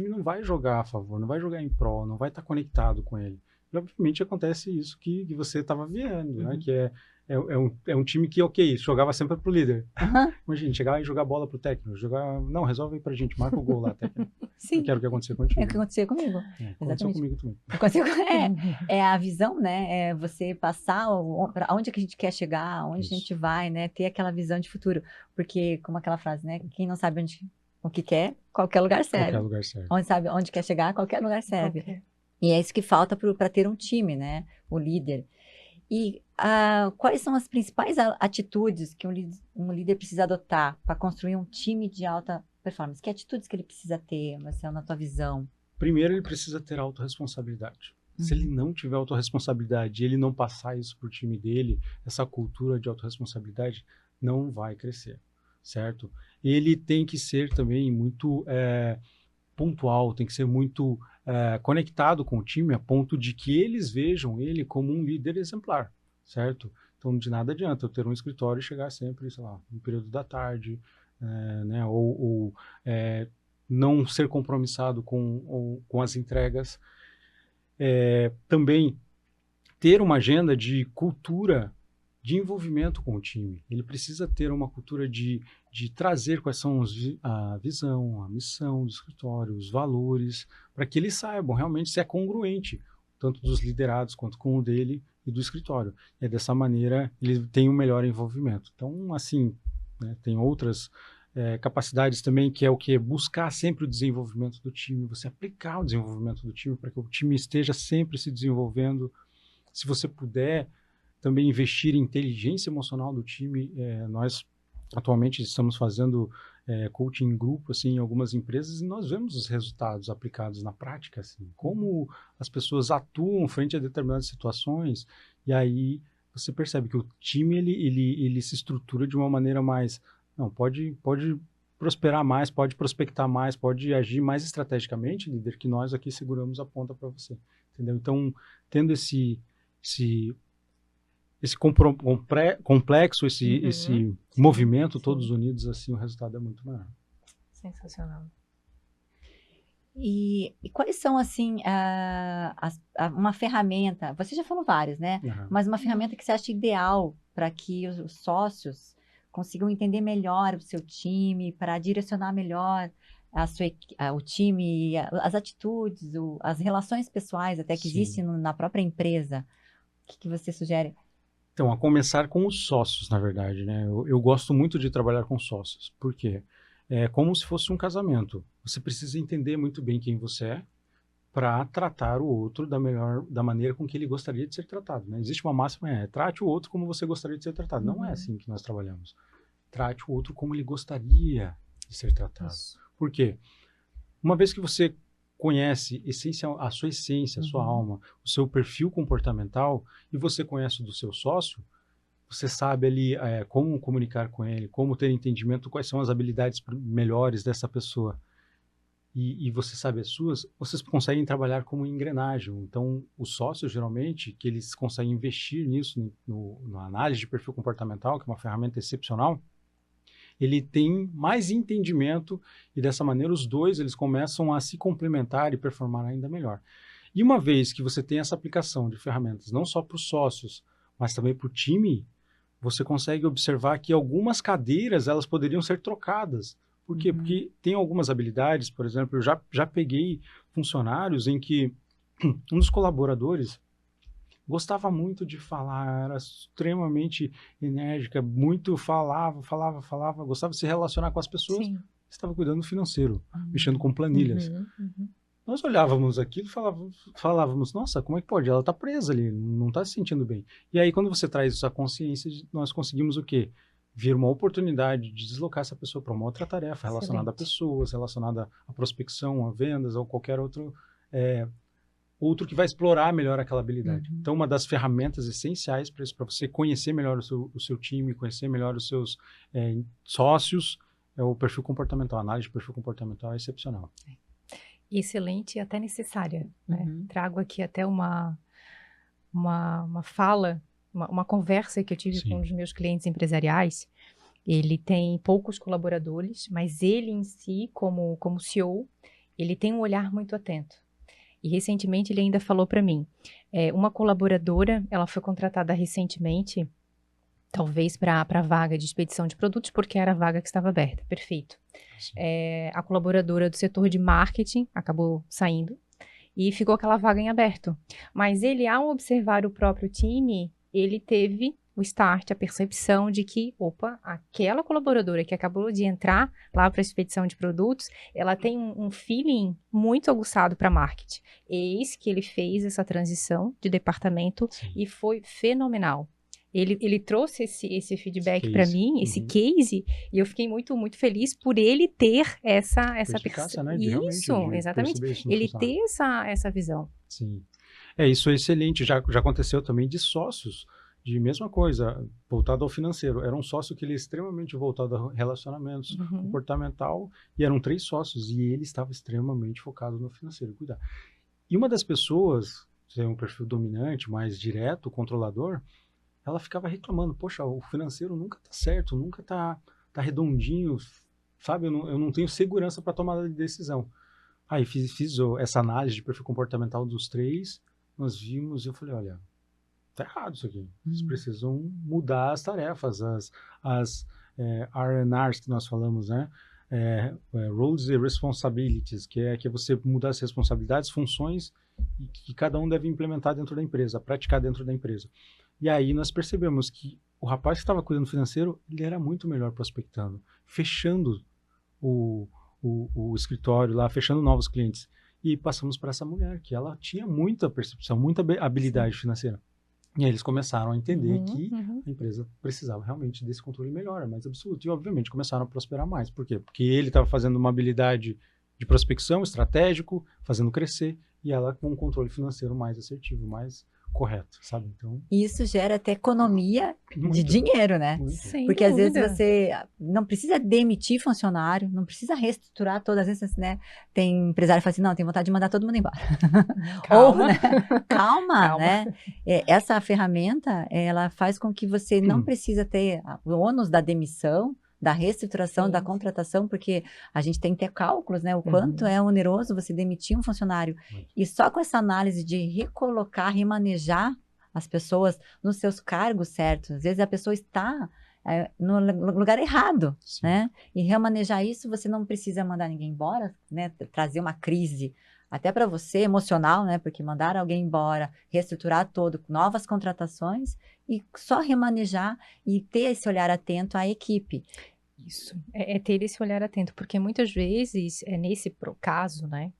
não vai jogar a favor, não vai jogar em prol, não vai estar conectado com ele. E, obviamente, acontece isso que você estava vendo, né? Que é um time que, ok, jogava sempre pro líder. Imagina, chegar e jogar bola pro técnico. Não, resolve aí pra gente, marca o gol lá, técnico. Sim. Eu quero que aconteça contigo. É o que aconteceu comigo. Aconteceu comigo também. É a visão, né? É você passar aonde que a gente quer chegar, onde a gente vai, né? Ter aquela visão de futuro. Porque, como aquela frase, né? Quem não sabe o que quer, qualquer lugar serve. Qualquer lugar serve. Onde sabe onde quer chegar, qualquer lugar serve. E é isso que falta para ter um time, né? O líder. E quais são as principais atitudes que um líder precisa adotar para construir um time de alta performance? Que atitudes que ele precisa ter, Marcelo, na tua visão? Primeiro, ele precisa ter autorresponsabilidade. Se ele não tiver autorresponsabilidade e ele não passar isso para o time dele, essa cultura de autorresponsabilidade não vai crescer, certo? Ele tem que ser também muito pontual, tem que ser muito conectado com o time a ponto de que eles vejam ele como um líder exemplar, certo? Então, de nada adianta eu ter um escritório e chegar sempre, sei lá, no período da tarde, né? Ou não ser compromissado com as entregas. Também ter uma agenda de cultura de envolvimento com o time. Ele precisa ter uma cultura de trazer quais são a visão, a missão do escritório, os valores, para que eles saibam realmente se é congruente, tanto dos liderados quanto com o dele e do escritório. E dessa maneira ele tem um melhor envolvimento. Então, assim, né, tem outras capacidades também, que é o que? Buscar sempre o desenvolvimento do time, você aplicar o desenvolvimento do time para que o time esteja sempre se desenvolvendo. Se você puder também investir em inteligência emocional do time. Nós atualmente estamos fazendo coaching em grupo assim, em algumas empresas e nós vemos os resultados aplicados na prática, assim, como as pessoas atuam frente a determinadas situações, e aí você percebe que o time ele se estrutura de uma maneira mais, pode prosperar mais, pode prospectar mais, pode agir mais estrategicamente, líder, que nós aqui seguramos a ponta para você, entendeu? Então, tendo esse complexo, esse movimento, todos unidos, assim, o resultado é muito maior. Sensacional. E quais são, assim, uma ferramenta, você já falou várias, né? Mas uma ferramenta que você acha ideal para que os sócios consigam entender melhor o seu time, para direcionar melhor o time, as atitudes, as relações pessoais até que existem na própria empresa. O que você sugere? Então, a começar com os sócios, na verdade, né? Eu gosto muito de trabalhar com sócios. Por quê? É como se fosse um casamento. Você precisa entender muito bem quem você é para tratar o outro da maneira com que ele gostaria de ser tratado, né? Existe uma máxima, trate o outro como você gostaria de ser tratado. Não é assim que nós trabalhamos. Trate o outro como ele gostaria de ser tratado. Isso. Por quê? Uma vez que você conhece a sua essência, a sua alma, o seu perfil comportamental, e você conhece o do seu sócio, você sabe ali como comunicar com ele, como ter entendimento, quais são as habilidades melhores dessa pessoa, e você sabe as suas, vocês conseguem trabalhar como engrenagem. Então, os sócios, geralmente, que eles conseguem investir nisso, na análise de perfil comportamental, que é uma ferramenta excepcional, ele tem mais entendimento e dessa maneira os dois eles começam a se complementar e performar ainda melhor. E uma vez que você tem essa aplicação de ferramentas não só para os sócios, mas também para o time, você consegue observar que algumas cadeiras elas poderiam ser trocadas. Por quê? Porque tem algumas habilidades, por exemplo, eu já peguei funcionários em que um dos colaboradores gostava muito de falar, era extremamente enérgica, muito falava, gostava de se relacionar com as pessoas, estava cuidando do financeiro, mexendo com planilhas. Nós olhávamos aquilo e falávamos, nossa, como é que pode? Ela está presa ali, não está se sentindo bem. E aí, quando você traz essa consciência, nós conseguimos o quê? vira uma oportunidade de deslocar essa pessoa para uma outra tarefa relacionada a Excelente. pessoas, relacionada à prospecção, a vendas ou qualquer outro que vai explorar melhor aquela habilidade. Uhum. Então, uma das ferramentas essenciais para isso, para você conhecer melhor o seu time, conhecer melhor os seus sócios, é o perfil comportamental. A análise de perfil comportamental é excepcional. Excelente e até necessária, né? Uhum. Trago aqui até uma fala, uma conversa que eu tive Sim. com um dos meus clientes empresariais. Ele tem poucos colaboradores, mas ele em si, como CEO, ele tem um olhar muito atento. E recentemente ele ainda falou para mim, uma colaboradora, ela foi contratada recentemente, talvez para a vaga de expedição de produtos, porque era a vaga que estava aberta, perfeito. Sim. A colaboradora do setor de marketing acabou saindo e ficou aquela vaga em aberto. Mas ele, ao observar o próprio time, ele teve o start, a percepção de que, opa, aquela colaboradora que acabou de entrar lá para a expedição de produtos, ela tem um feeling muito aguçado para marketing. Eis que ele fez essa transição de departamento Sim. e foi fenomenal. Ele trouxe esse feedback para case. mim, esse Uhum. case, e eu fiquei muito, muito feliz por ele ter essa Perspicácia, né? De realmente Isso, de exatamente. perceber isso no Ele funcionário. ter essa visão. Sim. Isso é excelente. Já aconteceu também de sócios, de mesma coisa, voltado ao financeiro. Era um sócio que ele é extremamente voltado a relacionamentos, Uhum. comportamental, e eram 3 sócios, e ele estava extremamente focado no financeiro, cuidar. E uma das pessoas, que tem um perfil dominante, mais direto, controlador, ela ficava reclamando, poxa, o financeiro nunca tá certo, nunca tá redondinho, sabe? Eu não tenho segurança para tomada de decisão. Aí fiz essa análise de perfil comportamental dos 3, nós vimos e eu falei, olha, tá errado isso aqui. Vocês precisam mudar as tarefas, as R&Rs que nós falamos, né? Roles and Responsibilities, que é você mudar as responsabilidades, funções que cada um deve implementar dentro da empresa, praticar dentro da empresa. E aí nós percebemos que o rapaz que estava cuidando do financeiro, ele era muito melhor prospectando, fechando o escritório lá, fechando novos clientes. E passamos para essa mulher, que ela tinha muita percepção, muita habilidade financeira. E aí eles começaram a entender que a empresa precisava realmente desse controle melhor, é mais absoluto. E, obviamente, começaram a prosperar mais. Por quê? Porque ele estava fazendo uma habilidade de prospecção, estratégico, fazendo crescer, e ela com um controle financeiro mais assertivo, mais correto, sabe? Então, Isso gera até economia de muito, dinheiro, né? muito. Sem Porque às vezes dúvida. você não precisa demitir funcionário, não precisa reestruturar todas as vezes, né? Tem empresário que fala assim, não, tem vontade de mandar todo mundo embora. Ou, Calma. né? Calma, Calma. né? Essa ferramenta, ela faz com que você não precisa ter o ônus da demissão, da reestruturação, Sim. da contratação, porque a gente tem que ter cálculos, né? O quanto é oneroso você demitir um funcionário. E só com essa análise de recolocar, remanejar as pessoas nos seus cargos certos. Às vezes a pessoa está no lugar errado, Sim. né? E remanejar isso, você não precisa mandar ninguém embora, né? Trazer uma crise até para você emocional, né? Porque mandar alguém embora, reestruturar todo, novas contratações e só remanejar e ter esse olhar atento à equipe. Isso, é ter esse olhar atento, porque muitas vezes, nesse caso, né,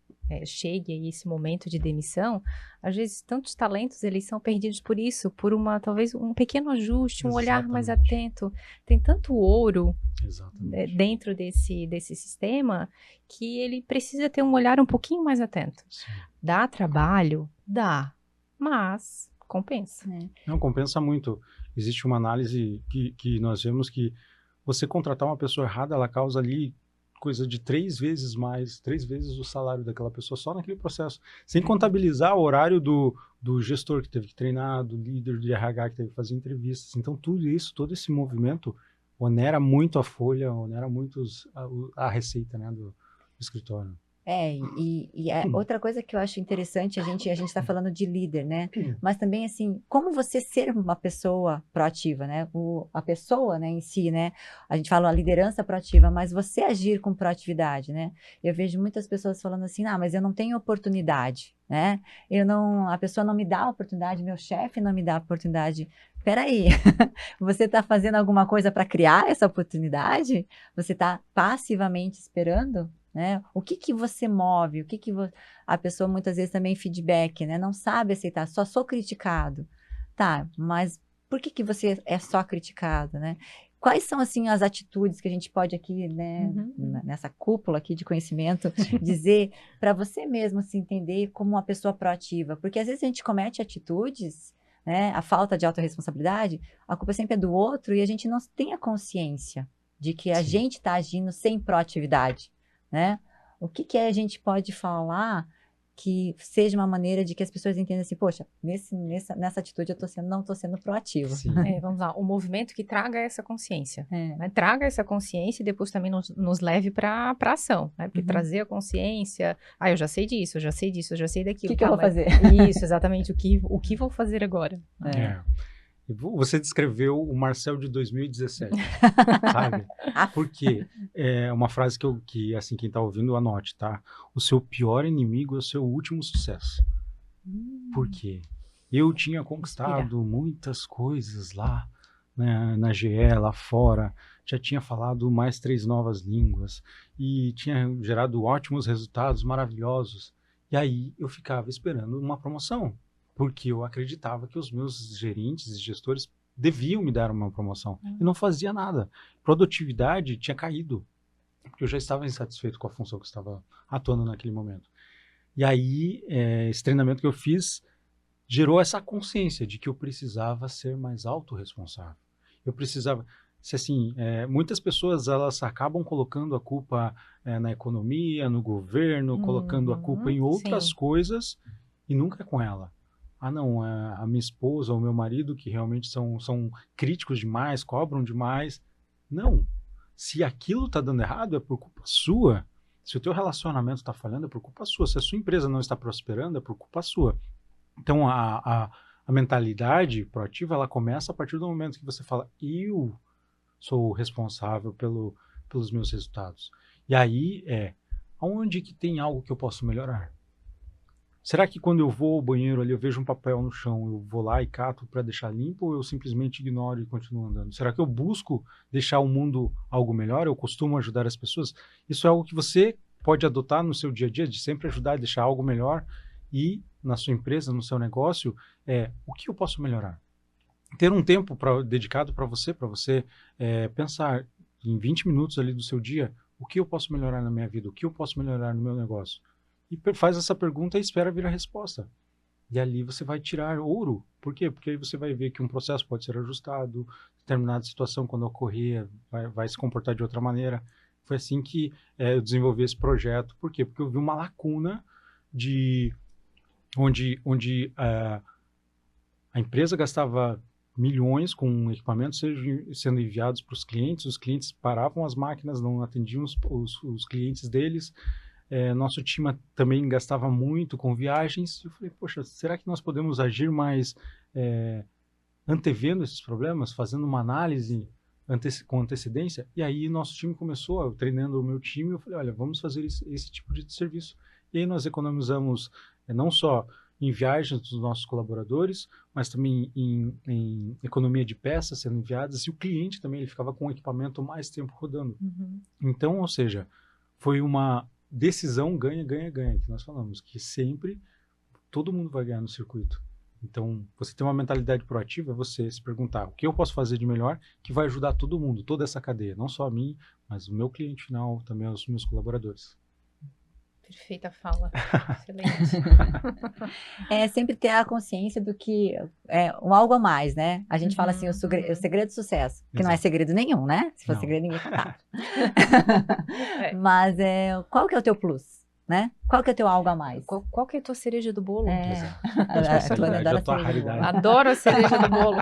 chegue aí esse momento de demissão, às vezes tantos talentos, eles são perdidos por isso, por talvez um pequeno ajuste, um olhar mais Exatamente. atento. Tem tanto ouro Exatamente. dentro desse sistema, que ele precisa ter um olhar um pouquinho mais atento. Sim. Dá trabalho? Dá, mas compensa. Não, compensa muito. Existe uma análise que nós vemos que você contratar uma pessoa errada, ela causa ali coisa de 3 vezes o salário daquela pessoa só naquele processo. Sem contabilizar o horário do gestor que teve que treinar, do líder de RH que teve que fazer entrevistas. Então, tudo isso, todo esse movimento onera muito a folha, onera muito a receita, né, do escritório. Outra coisa que eu acho interessante, a gente está falando de líder, né? Mas também, assim, como você ser uma pessoa proativa, né? A pessoa, né, em si, né? A gente fala a liderança proativa, mas você agir com proatividade, né? Eu vejo muitas pessoas falando assim, mas eu não tenho oportunidade, né? A pessoa não me dá a oportunidade, meu chefe não me dá a oportunidade. Peraí, você está fazendo alguma coisa para criar essa oportunidade? Você está passivamente esperando? Né? O que você move? A pessoa muitas vezes também feedback, né? Não sabe aceitar, só sou criticado. Tá, mas por que você é só criticado, né? Quais são, assim, as atitudes que a gente pode aqui, né, Uhum. nessa cúpula aqui de conhecimento, dizer para você mesmo se entender como uma pessoa proativa? Porque às vezes a gente comete atitudes, né, a falta de autorresponsabilidade, a culpa sempre é do outro e a gente não tem a consciência de que a Sim. gente está agindo sem proatividade, né? O que que a gente pode falar que seja uma maneira de que as pessoas entendam assim, poxa, nessa atitude eu não estou sendo proativo. Sim. Vamos lá, o movimento que traga essa consciência. É. Né? Traga essa consciência e depois também nos leve para ação, né? Porque Uhum. trazer a consciência, eu já sei disso, eu já sei disso, eu já sei O daquilo. que eu vou mas- fazer? Isso, exatamente, o que vou fazer agora? É. Você descreveu o Marcel de 2017, sabe? Por quê? É uma frase que assim, quem tá ouvindo, anote, tá? O seu pior inimigo é o seu último sucesso. Por quê? Eu tinha conquistado muitas coisas lá, né, na GE, lá fora, já tinha falado mais 3 novas línguas e tinha gerado ótimos resultados maravilhosos. E aí eu ficava esperando uma promoção, porque eu acreditava que os meus gerentes e gestores deviam me dar uma promoção. E não fazia nada. Produtividade tinha caído, porque eu já estava insatisfeito com a função que eu estava atuando naquele momento. E aí, esse treinamento que eu fiz gerou essa consciência de que eu precisava ser mais autorresponsável. Eu precisava... Se assim, muitas pessoas elas acabam colocando a culpa na economia, no governo, colocando a culpa em outras coisas e nunca é com ela. Ah, não, a minha esposa ou meu marido que realmente são críticos demais, cobram demais. Não. Se aquilo está dando errado, é por culpa sua. Se o teu relacionamento está falhando, é por culpa sua. Se a sua empresa não está prosperando, é por culpa sua. Então, a mentalidade proativa, ela começa a partir do momento que você fala, eu sou responsável pelos meus resultados. E aí aonde que tem algo que eu posso melhorar? Será que quando eu vou ao banheiro ali, eu vejo um papel no chão, eu vou lá e cato para deixar limpo ou eu simplesmente ignoro e continuo andando? Será que eu busco deixar o mundo algo melhor? Eu costumo ajudar as pessoas? Isso é algo que você pode adotar no seu dia a dia, de sempre ajudar a deixar algo melhor e na sua empresa, no seu negócio, o que eu posso melhorar? Ter um tempo dedicado para você pensar em 20 minutos ali do seu dia, o que eu posso melhorar na minha vida? O que eu posso melhorar no meu negócio? E faz essa pergunta e espera vir a resposta. E ali você vai tirar ouro. Por quê? Porque aí você vai ver que um processo pode ser ajustado, determinada situação, quando ocorrer, vai se comportar de outra maneira. Foi assim que eu desenvolvi esse projeto. Por quê? Porque eu vi uma lacuna onde a empresa gastava milhões com equipamentos sendo enviados para os clientes paravam as máquinas, não atendiam os clientes deles. Nosso time também gastava muito com viagens. Eu falei, poxa, será que nós podemos agir mais antevendo esses problemas, fazendo uma análise com antecedência? E aí nosso time começou, treinando o meu time, eu falei, olha, vamos fazer esse tipo de serviço. E aí nós economizamos não só em viagens dos nossos colaboradores, mas também em economia de peças sendo enviadas, e o cliente também ele ficava com o equipamento mais tempo rodando. Então, ou seja, foi uma decisão ganha-ganha-ganha, que nós falamos, que sempre todo mundo vai ganhar no circuito. Então, você tem uma mentalidade proativa, é você se perguntar o que eu posso fazer de melhor que vai ajudar todo mundo, toda essa cadeia, não só a mim, mas o meu cliente final, também os meus colaboradores. Perfeita fala. Excelente. Sempre ter a consciência do que um algo a mais, né? A gente fala assim, o segredo do sucesso, que não é segredo nenhum, né? Se for segredo, ninguém contava. Mas qual que é o teu plus, né? Qual que é o teu algo a mais? Qual que é a tua cereja do bolo? A tua raridade. Adoro a cereja do bolo.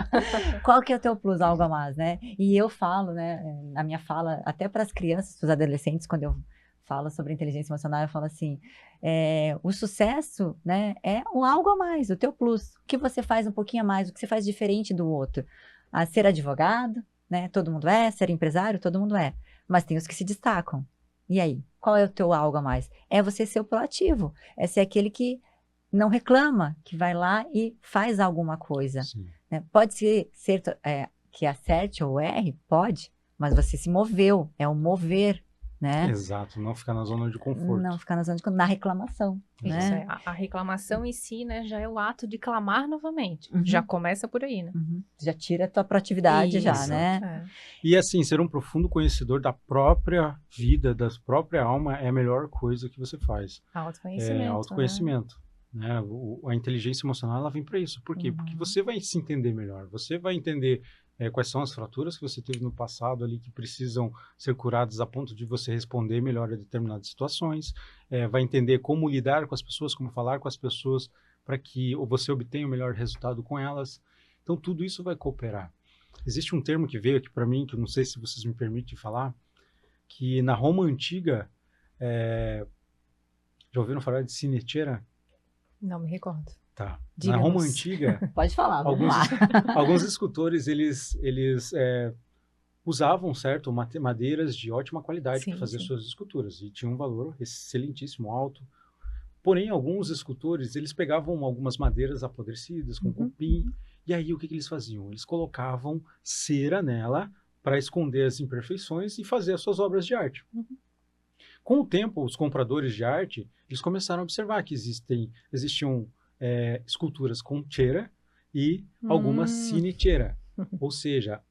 Qual que é o teu plus, algo a mais, né? E eu falo, né, na minha fala, até para as crianças, para os adolescentes, quando eu fala sobre inteligência emocional, eu falo assim, o sucesso, né, é um algo a mais, o teu plus, o que você faz um pouquinho a mais, o que você faz diferente do outro. Ser advogado, né, todo mundo ser empresário, todo mundo mas tem os que se destacam. E aí, qual é o teu algo a mais? É você ser o proativo, é ser aquele que não reclama, que vai lá e faz alguma coisa. Né? Pode ser que acerte ou erre, pode, mas você se moveu, é o mover, né? Exato, não ficar na zona de conforto. Não ficar na zona de conforto, na reclamação, Isso, né? a reclamação em si, né, já é o ato de clamar novamente. Uhum. Já começa por aí, né? Já tira a tua proatividade já, Isso, né? é. E assim, ser um profundo conhecedor da própria vida, da própria alma, é a melhor coisa que você faz. Autoconhecimento. É autoconhecimento. Né? A inteligência emocional, ela vem para isso. Por quê? Porque você vai se entender melhor. Você vai entender quais são as fraturas que você teve no passado ali que precisam ser curadas a ponto de você responder melhor a determinadas situações. Vai entender como lidar com as pessoas, como falar com as pessoas para que você obtenha o melhor resultado com elas. Então, tudo isso vai cooperar. Existe um termo que veio aqui para mim, que eu não sei se vocês me permitem falar, que na Roma Antiga, já ouviram falar de sinecera? Não me recordo. Tá. Diga-nos. Na Roma Antiga, Pode falar, vamos lá. alguns escultores, eles usavam, certo, madeiras de ótima qualidade para fazer suas esculturas, e tinha um valor excelentíssimo, alto. Porém, alguns escultores, eles pegavam algumas madeiras apodrecidas, com cupim, e aí o que eles faziam? Eles colocavam cera nela para esconder as imperfeições e fazer as suas obras de arte. Com o tempo, os compradores de arte, eles começaram a observar que existiam esculturas com cera e algumas sine cera. Ou seja,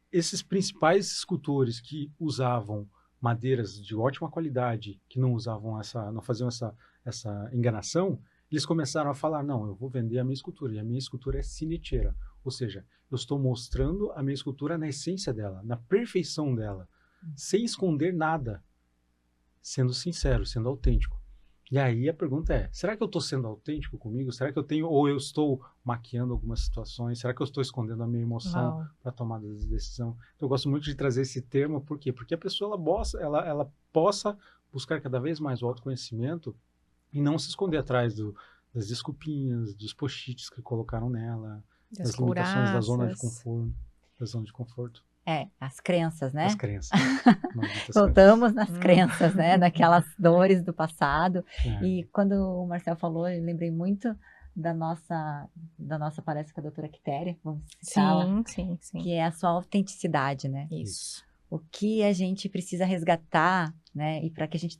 esses principais escultores que usavam madeiras de ótima qualidade, que não faziam essa enganação, eles começaram a falar, não, eu vou vender a minha escultura, e a minha escultura é sine cera. Ou seja, eu estou mostrando a minha escultura na essência dela, na perfeição dela, sem esconder nada, sendo sincero, sendo autêntico. E aí a pergunta é, será que eu estou sendo autêntico comigo? Será que ou eu estou maquiando algumas situações? Será que eu estou escondendo a minha emoção para tomar decisão? Então, eu gosto muito de trazer esse termo, por quê? Porque a pessoa ela possa buscar cada vez mais o autoconhecimento e não se esconder atrás das desculpinhas, dos post-its que colocaram nela, das limitações da zona de conforto. As crenças, né? As crenças. Voltamos nas crenças, né? Naquelas dores do passado. E quando o Marcel falou, eu lembrei muito da nossa palestra com a doutora Quitéria, vamos citá-la, sim. que é a sua autenticidade, né? Isso. O que a gente precisa resgatar, né? E para que a gente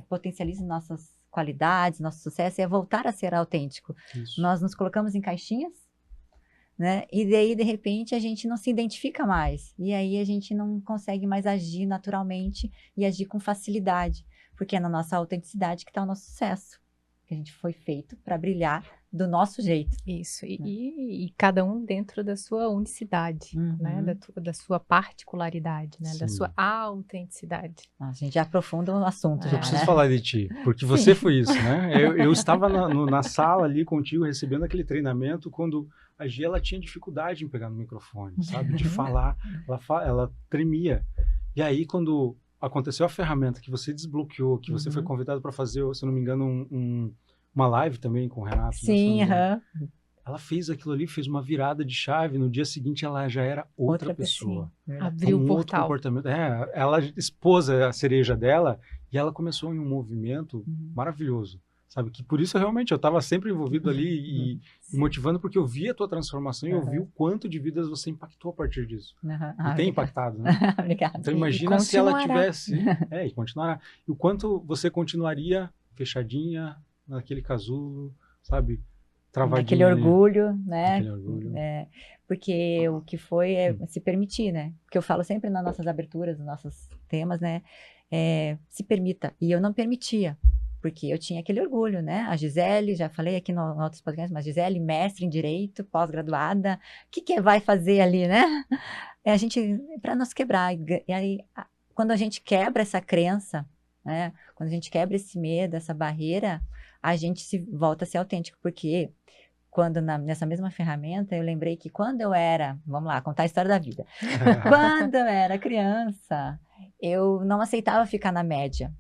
potencialize nossas qualidades, nosso sucesso, é voltar a ser autêntico. Isso. Nós nos colocamos em caixinhas, né? E daí, de repente, a gente não se identifica mais. E aí a gente não consegue mais agir naturalmente e agir com facilidade. Porque é na nossa autenticidade que está o nosso sucesso. Que a gente foi feito para brilhar do nosso jeito. Isso. E cada um dentro da sua unicidade, né? Da sua particularidade, né? Da sua autenticidade. A gente já aprofunda o assunto. Eu preciso falar de ti, porque você foi isso, né? Eu estava na sala ali contigo, recebendo aquele treinamento, quando a Gia, ela tinha dificuldade em pegar no microfone, sabe? De falar, ela tremia. E aí, quando aconteceu a ferramenta que você desbloqueou, que você foi convidado para fazer, se eu não me engano, uma live também com o Renato. Sim, ela fez aquilo ali, fez uma virada de chave, no dia seguinte ela já era outra pessoa. Abriu o portal. Outro comportamento. Ela expôs a cereja dela e ela começou em um movimento maravilhoso. Sabe, que por isso realmente eu estava sempre envolvido ali e motivando, porque eu vi a tua transformação e eu vi o quanto de vidas você impactou a partir disso. E tem impactado, né? Obrigada. Então imagina se ela tivesse... e continuará. E o quanto você continuaria fechadinha naquele casulo, sabe? Travadinha. Aquele orgulho, né? Aquele orgulho. Porque o que foi é se permitir, né? Porque eu falo sempre nas nossas aberturas, nos nossos temas, né? Se permita. E eu não permitia. Porque eu tinha aquele orgulho, né? A Gisele, já falei aqui no outros podcasts, mas Gisele, mestre em Direito, pós-graduada, o que vai fazer ali, né? A gente, para nos quebrar. E aí, quando a gente quebra essa crença, né? Quando a gente quebra esse medo, essa barreira, a gente volta a ser autêntico. Porque nessa mesma ferramenta, eu lembrei que quando eu era, vamos lá, contar a história da vida. Quando eu era criança, eu não aceitava ficar na média.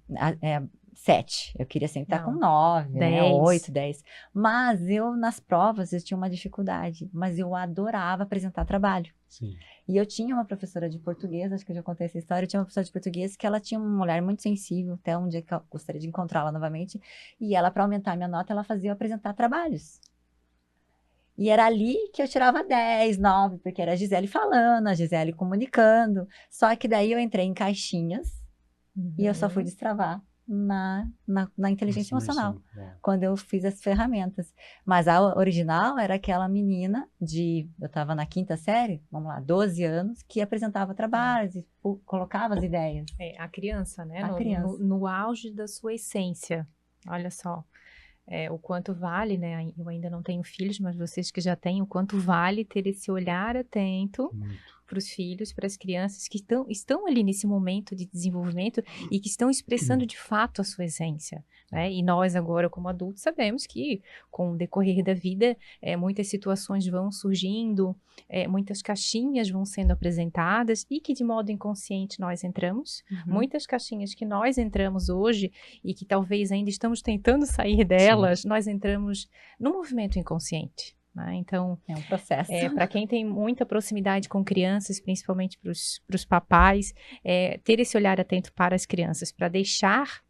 7. Eu queria sempre estar com 9, 8, 10. Mas nas provas, eu tinha uma dificuldade. Mas eu adorava apresentar trabalho. Sim. E eu tinha uma professora de português, acho que eu já contei essa história, eu tinha uma professora de português que ela tinha uma mulher muito sensível, até um dia que eu gostaria de encontrá-la novamente. E ela, para aumentar a minha nota, ela fazia eu apresentar trabalhos. E era ali que eu tirava 10, 9, porque era a Gisele falando, a Gisele comunicando. Só que daí eu entrei em caixinhas, E eu só fui destravar na inteligência emocional, quando eu fiz as ferramentas. Mas a original era aquela menina eu estava na 5ª série, vamos lá, 12 anos, que apresentava trabalhos e colocava as ideias. A criança, né? A criança. No auge da sua essência. Olha só. O quanto vale, né? Eu ainda não tenho filhos, mas vocês que já têm, o quanto vale ter esse olhar atento para os filhos, para as crianças que estão ali nesse momento de desenvolvimento e que estão expressando de fato a sua essência, né? E nós agora, como adultos, sabemos que com o decorrer da vida, muitas situações vão surgindo, muitas caixinhas vão sendo apresentadas e que de modo inconsciente nós entramos. Muitas caixinhas que nós entramos hoje e que talvez ainda estamos tentando sair delas, nós entramos no movimento inconsciente. Né? Então, é um processo. Para quem tem muita proximidade com crianças, principalmente para os papais, ter esse olhar atento para as crianças, para deixar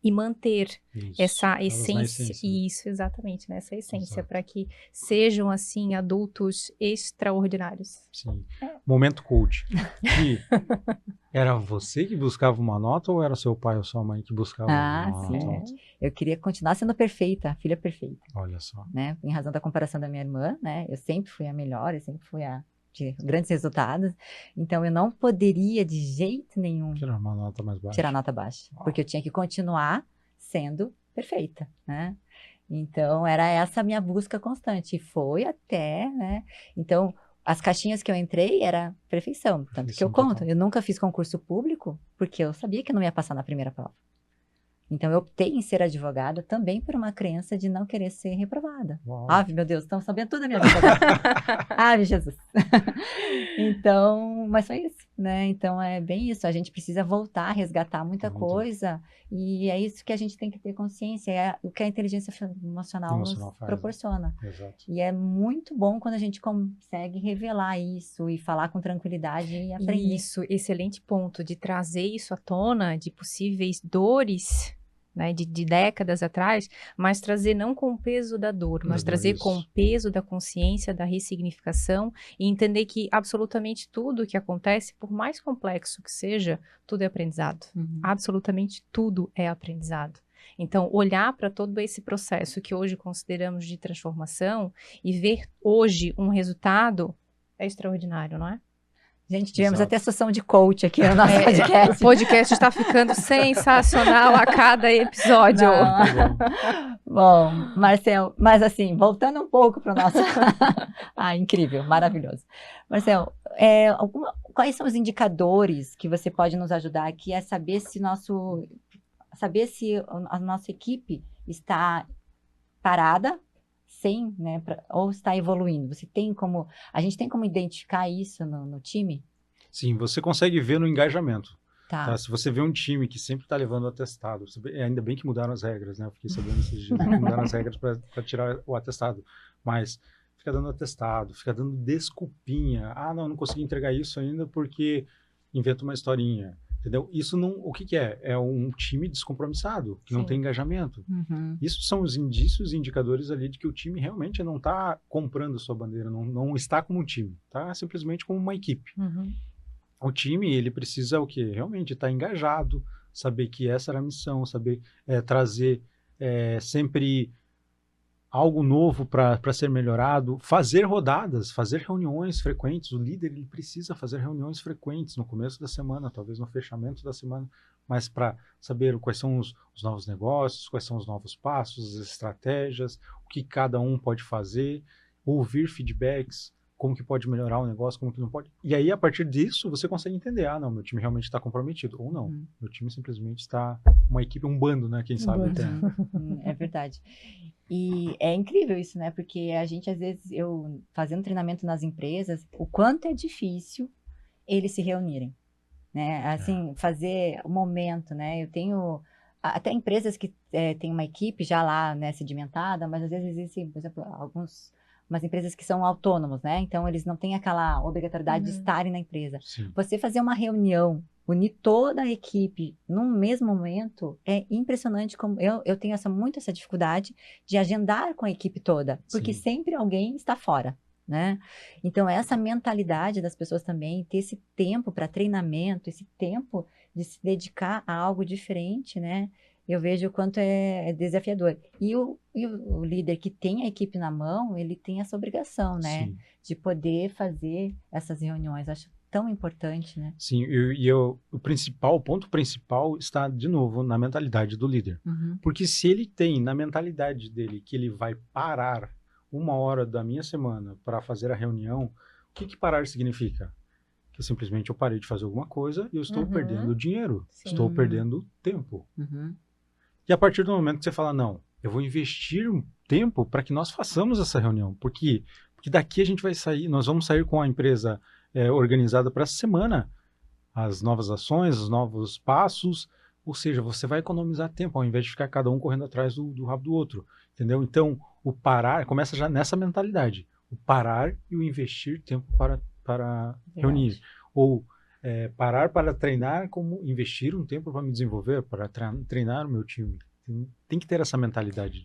e manter essa essência. Isso, exatamente, né? Essa essência, para que sejam, assim, adultos extraordinários. Sim. Momento coach. E era você que buscava uma nota ou era seu pai ou sua mãe que buscavam uma nota? Eu queria continuar sendo perfeita, a filha perfeita. Olha só. Né? Em razão da comparação da minha irmã, né? Eu sempre fui a melhor, eu sempre fui a de grandes resultados. Então, eu não poderia, de jeito nenhum, tirar uma nota mais baixa. Tirar nota baixa. Porque eu tinha que continuar sendo perfeita, né? Então, era essa a minha busca constante. E foi até, né? Então, as caixinhas que eu entrei era perfeição. Tanto que eu conto. Eu nunca fiz concurso público, porque eu sabia que eu não ia passar na primeira prova. Então, eu optei em ser advogada também por uma crença de não querer ser reprovada. Ave, meu Deus, estão sabendo tudo da minha vida. Ave, Jesus. Então, mas foi isso, né? Então, é bem isso. A gente precisa voltar a resgatar muita coisa. E é isso que a gente tem que ter consciência. É o que a inteligência emocional nos proporciona. Exato. E é muito bom quando a gente consegue revelar isso e falar com tranquilidade e aprender. Isso, excelente ponto. De trazer isso à tona, de possíveis dores, né, de décadas atrás, mas trazer não com o peso da dor, mas trazer com o peso da consciência, da ressignificação e entender que absolutamente tudo que acontece, por mais complexo que seja, tudo é aprendizado. Absolutamente tudo é aprendizado. Então, olhar para todo esse processo que hoje consideramos de transformação e ver hoje um resultado é extraordinário, não é? Gente, tivemos até sessão de coach aqui no nosso podcast. O podcast está ficando sensacional a cada episódio. Bom, Marcel, mas assim, voltando um pouco para o nosso... incrível, maravilhoso. Marcel, quais são os indicadores que você pode nos ajudar aqui a saber se a nossa equipe está parada, ou está evoluindo? A gente tem como identificar isso no time? Sim, você consegue ver no engajamento. Tá. Se você vê um time que sempre está levando atestado, ainda bem que mudaram as regras, né? Eu fiquei sabendo esses dias que mudaram as regras para tirar o atestado, mas fica dando atestado, fica dando desculpinha. Não consegui entregar isso ainda porque inventa uma historinha. Entendeu? Isso não, o que é? É um time descompromissado, que não tem engajamento. Isso são os indícios e indicadores ali de que o time realmente não está comprando sua bandeira, não está como um time, tá? Simplesmente como uma equipe. O time, ele precisa o quê? Realmente estar engajado, saber que essa era a missão, saber trazer sempre algo novo para ser melhorado, fazer rodadas, fazer reuniões frequentes. O líder, ele precisa fazer reuniões frequentes no começo da semana, talvez no fechamento da semana, mas para saber quais são os novos negócios, quais são os novos passos, as estratégias, o que cada um pode fazer, ouvir feedbacks, como que pode melhorar o negócio, como que não pode. E aí, a partir disso, você consegue entender, não, meu time realmente está comprometido, ou não. Meu time simplesmente está uma equipe, um bando, né, quem sabe até. É verdade. E é incrível isso, né, porque a gente, às vezes, fazendo treinamento nas empresas, o quanto é difícil eles se reunirem, né, assim, fazer o momento, né, eu tenho até empresas que têm uma equipe já lá, né, sedimentada, mas às vezes existem, por exemplo, umas empresas que são autônomos, né? Então, eles não têm aquela obrigatoriedade de estarem na empresa. Sim. Você fazer uma reunião, unir toda a equipe num mesmo momento, é impressionante como... Eu tenho muito essa dificuldade de agendar com a equipe toda, porque sempre alguém está fora, né? Então, essa mentalidade das pessoas também, ter esse tempo para treinamento, esse tempo de se dedicar a algo diferente, né? Eu vejo o quanto é desafiador. E o líder que tem a equipe na mão, ele tem essa obrigação, né? Sim. De poder fazer essas reuniões. Acho tão importante, né? Sim, o ponto principal está, de novo, na mentalidade do líder. Uhum. Porque se ele tem na mentalidade dele que ele vai parar 1 hora da minha semana para fazer a reunião, o que parar significa? Que simplesmente eu parei de fazer alguma coisa e eu estou perdendo dinheiro, Sim. estou perdendo tempo. Uhum. E a partir do momento que você fala, não, eu vou investir um tempo para que nós façamos essa reunião, porque daqui a gente vai sair, nós vamos sair com a empresa organizada para essa semana, as novas ações, os novos passos, ou seja, você vai economizar tempo, ao invés de ficar cada um correndo atrás do rabo do outro, entendeu? Então, o parar, começa já nessa mentalidade, o parar e o investir tempo para reunir, ou parar para treinar, como investir um tempo para me desenvolver, para treinar o meu time. Tem que ter essa mentalidade.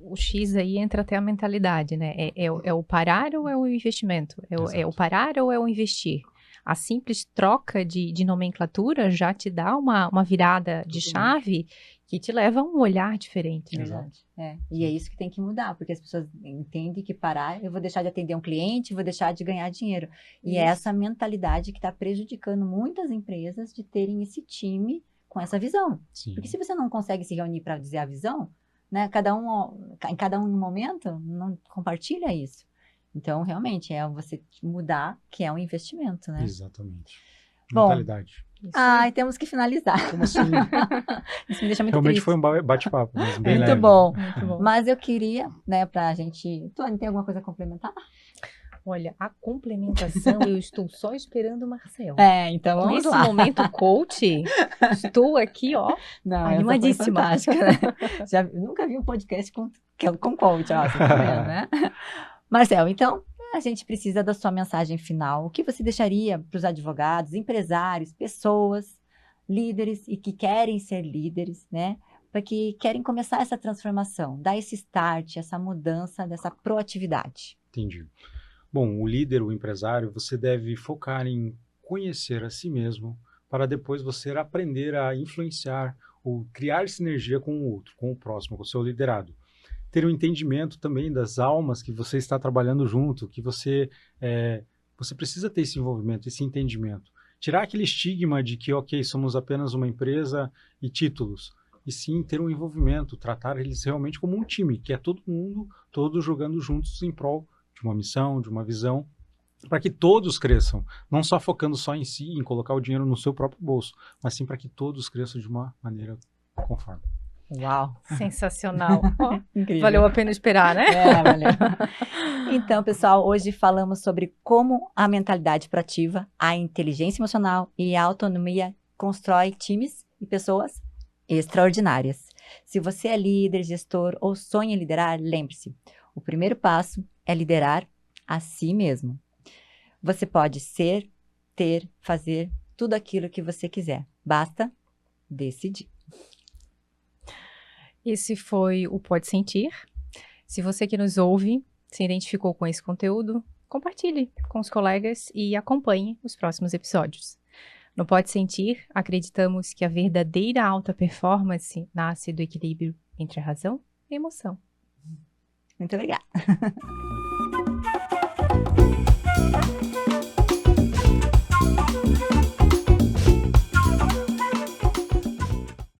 O X aí entra até a mentalidade, né? É o parar ou é o investimento? É o parar ou é o investir? A simples troca de nomenclatura já te dá uma virada de chave que te leva a um olhar diferente. Né? Verdade. E é isso que tem que mudar, porque as pessoas entendem que parar, eu vou deixar de atender um cliente, vou deixar de ganhar dinheiro. E é essa mentalidade que está prejudicando muitas empresas de terem esse time com essa visão. Sim. Porque se você não consegue se reunir para dizer a visão, né, em cada um momento, não compartilha isso. Então, realmente, é você mudar, que é um investimento, né? Exatamente. Bom, mentalidade. Temos que finalizar. Como assim? Isso me deixa muito Realmente triste. foi um bate-papo, mas bem Muito leve. bom. Muito bom. Mas eu queria, né, pra gente... Tuane, tem alguma coisa a complementar? Olha, a complementação, eu estou só esperando o Marcel. Então vamos Nesse lá. momento, coach, estou aqui, ó, Não, animadíssima. essa foi fantástica, né? Nunca vi um podcast com coach, ó, você tá vendo, né? Marcel, então, a gente precisa da sua mensagem final. O que você deixaria para os advogados, empresários, pessoas, líderes e que querem ser líderes, né? Para que querem começar essa transformação, dar esse start, essa mudança, dessa proatividade. Entendi. Bom, o líder, o empresário, você deve focar em conhecer a si mesmo para depois você aprender a influenciar ou criar sinergia com o outro, com o próximo, com o seu liderado. Ter um entendimento também das almas que você está trabalhando junto, que você precisa ter esse envolvimento, esse entendimento. Tirar aquele estigma de que, ok, somos apenas uma empresa e títulos, e sim ter um envolvimento, tratar eles realmente como um time, que é todo mundo, todos jogando juntos em prol de uma missão, de uma visão, para que todos cresçam, não só focando só em si, em colocar o dinheiro no seu próprio bolso, mas sim para que todos cresçam de uma maneira conforme. Uau! Sensacional. Incrível. Valeu a pena esperar, né? Valeu. Então, pessoal, hoje falamos sobre como a mentalidade proativa, a inteligência emocional e a autonomia constrói times e pessoas extraordinárias. Se você é líder, gestor ou sonha em liderar, lembre-se, o primeiro passo é liderar a si mesmo. Você pode ser, ter, fazer tudo aquilo que você quiser. Basta decidir. Esse foi o Pode Sentir. Se você que nos ouve se identificou com esse conteúdo, compartilhe com os colegas e acompanhe os próximos episódios. No Pode Sentir, acreditamos que a verdadeira alta performance nasce do equilíbrio entre a razão e a emoção. Muito obrigada.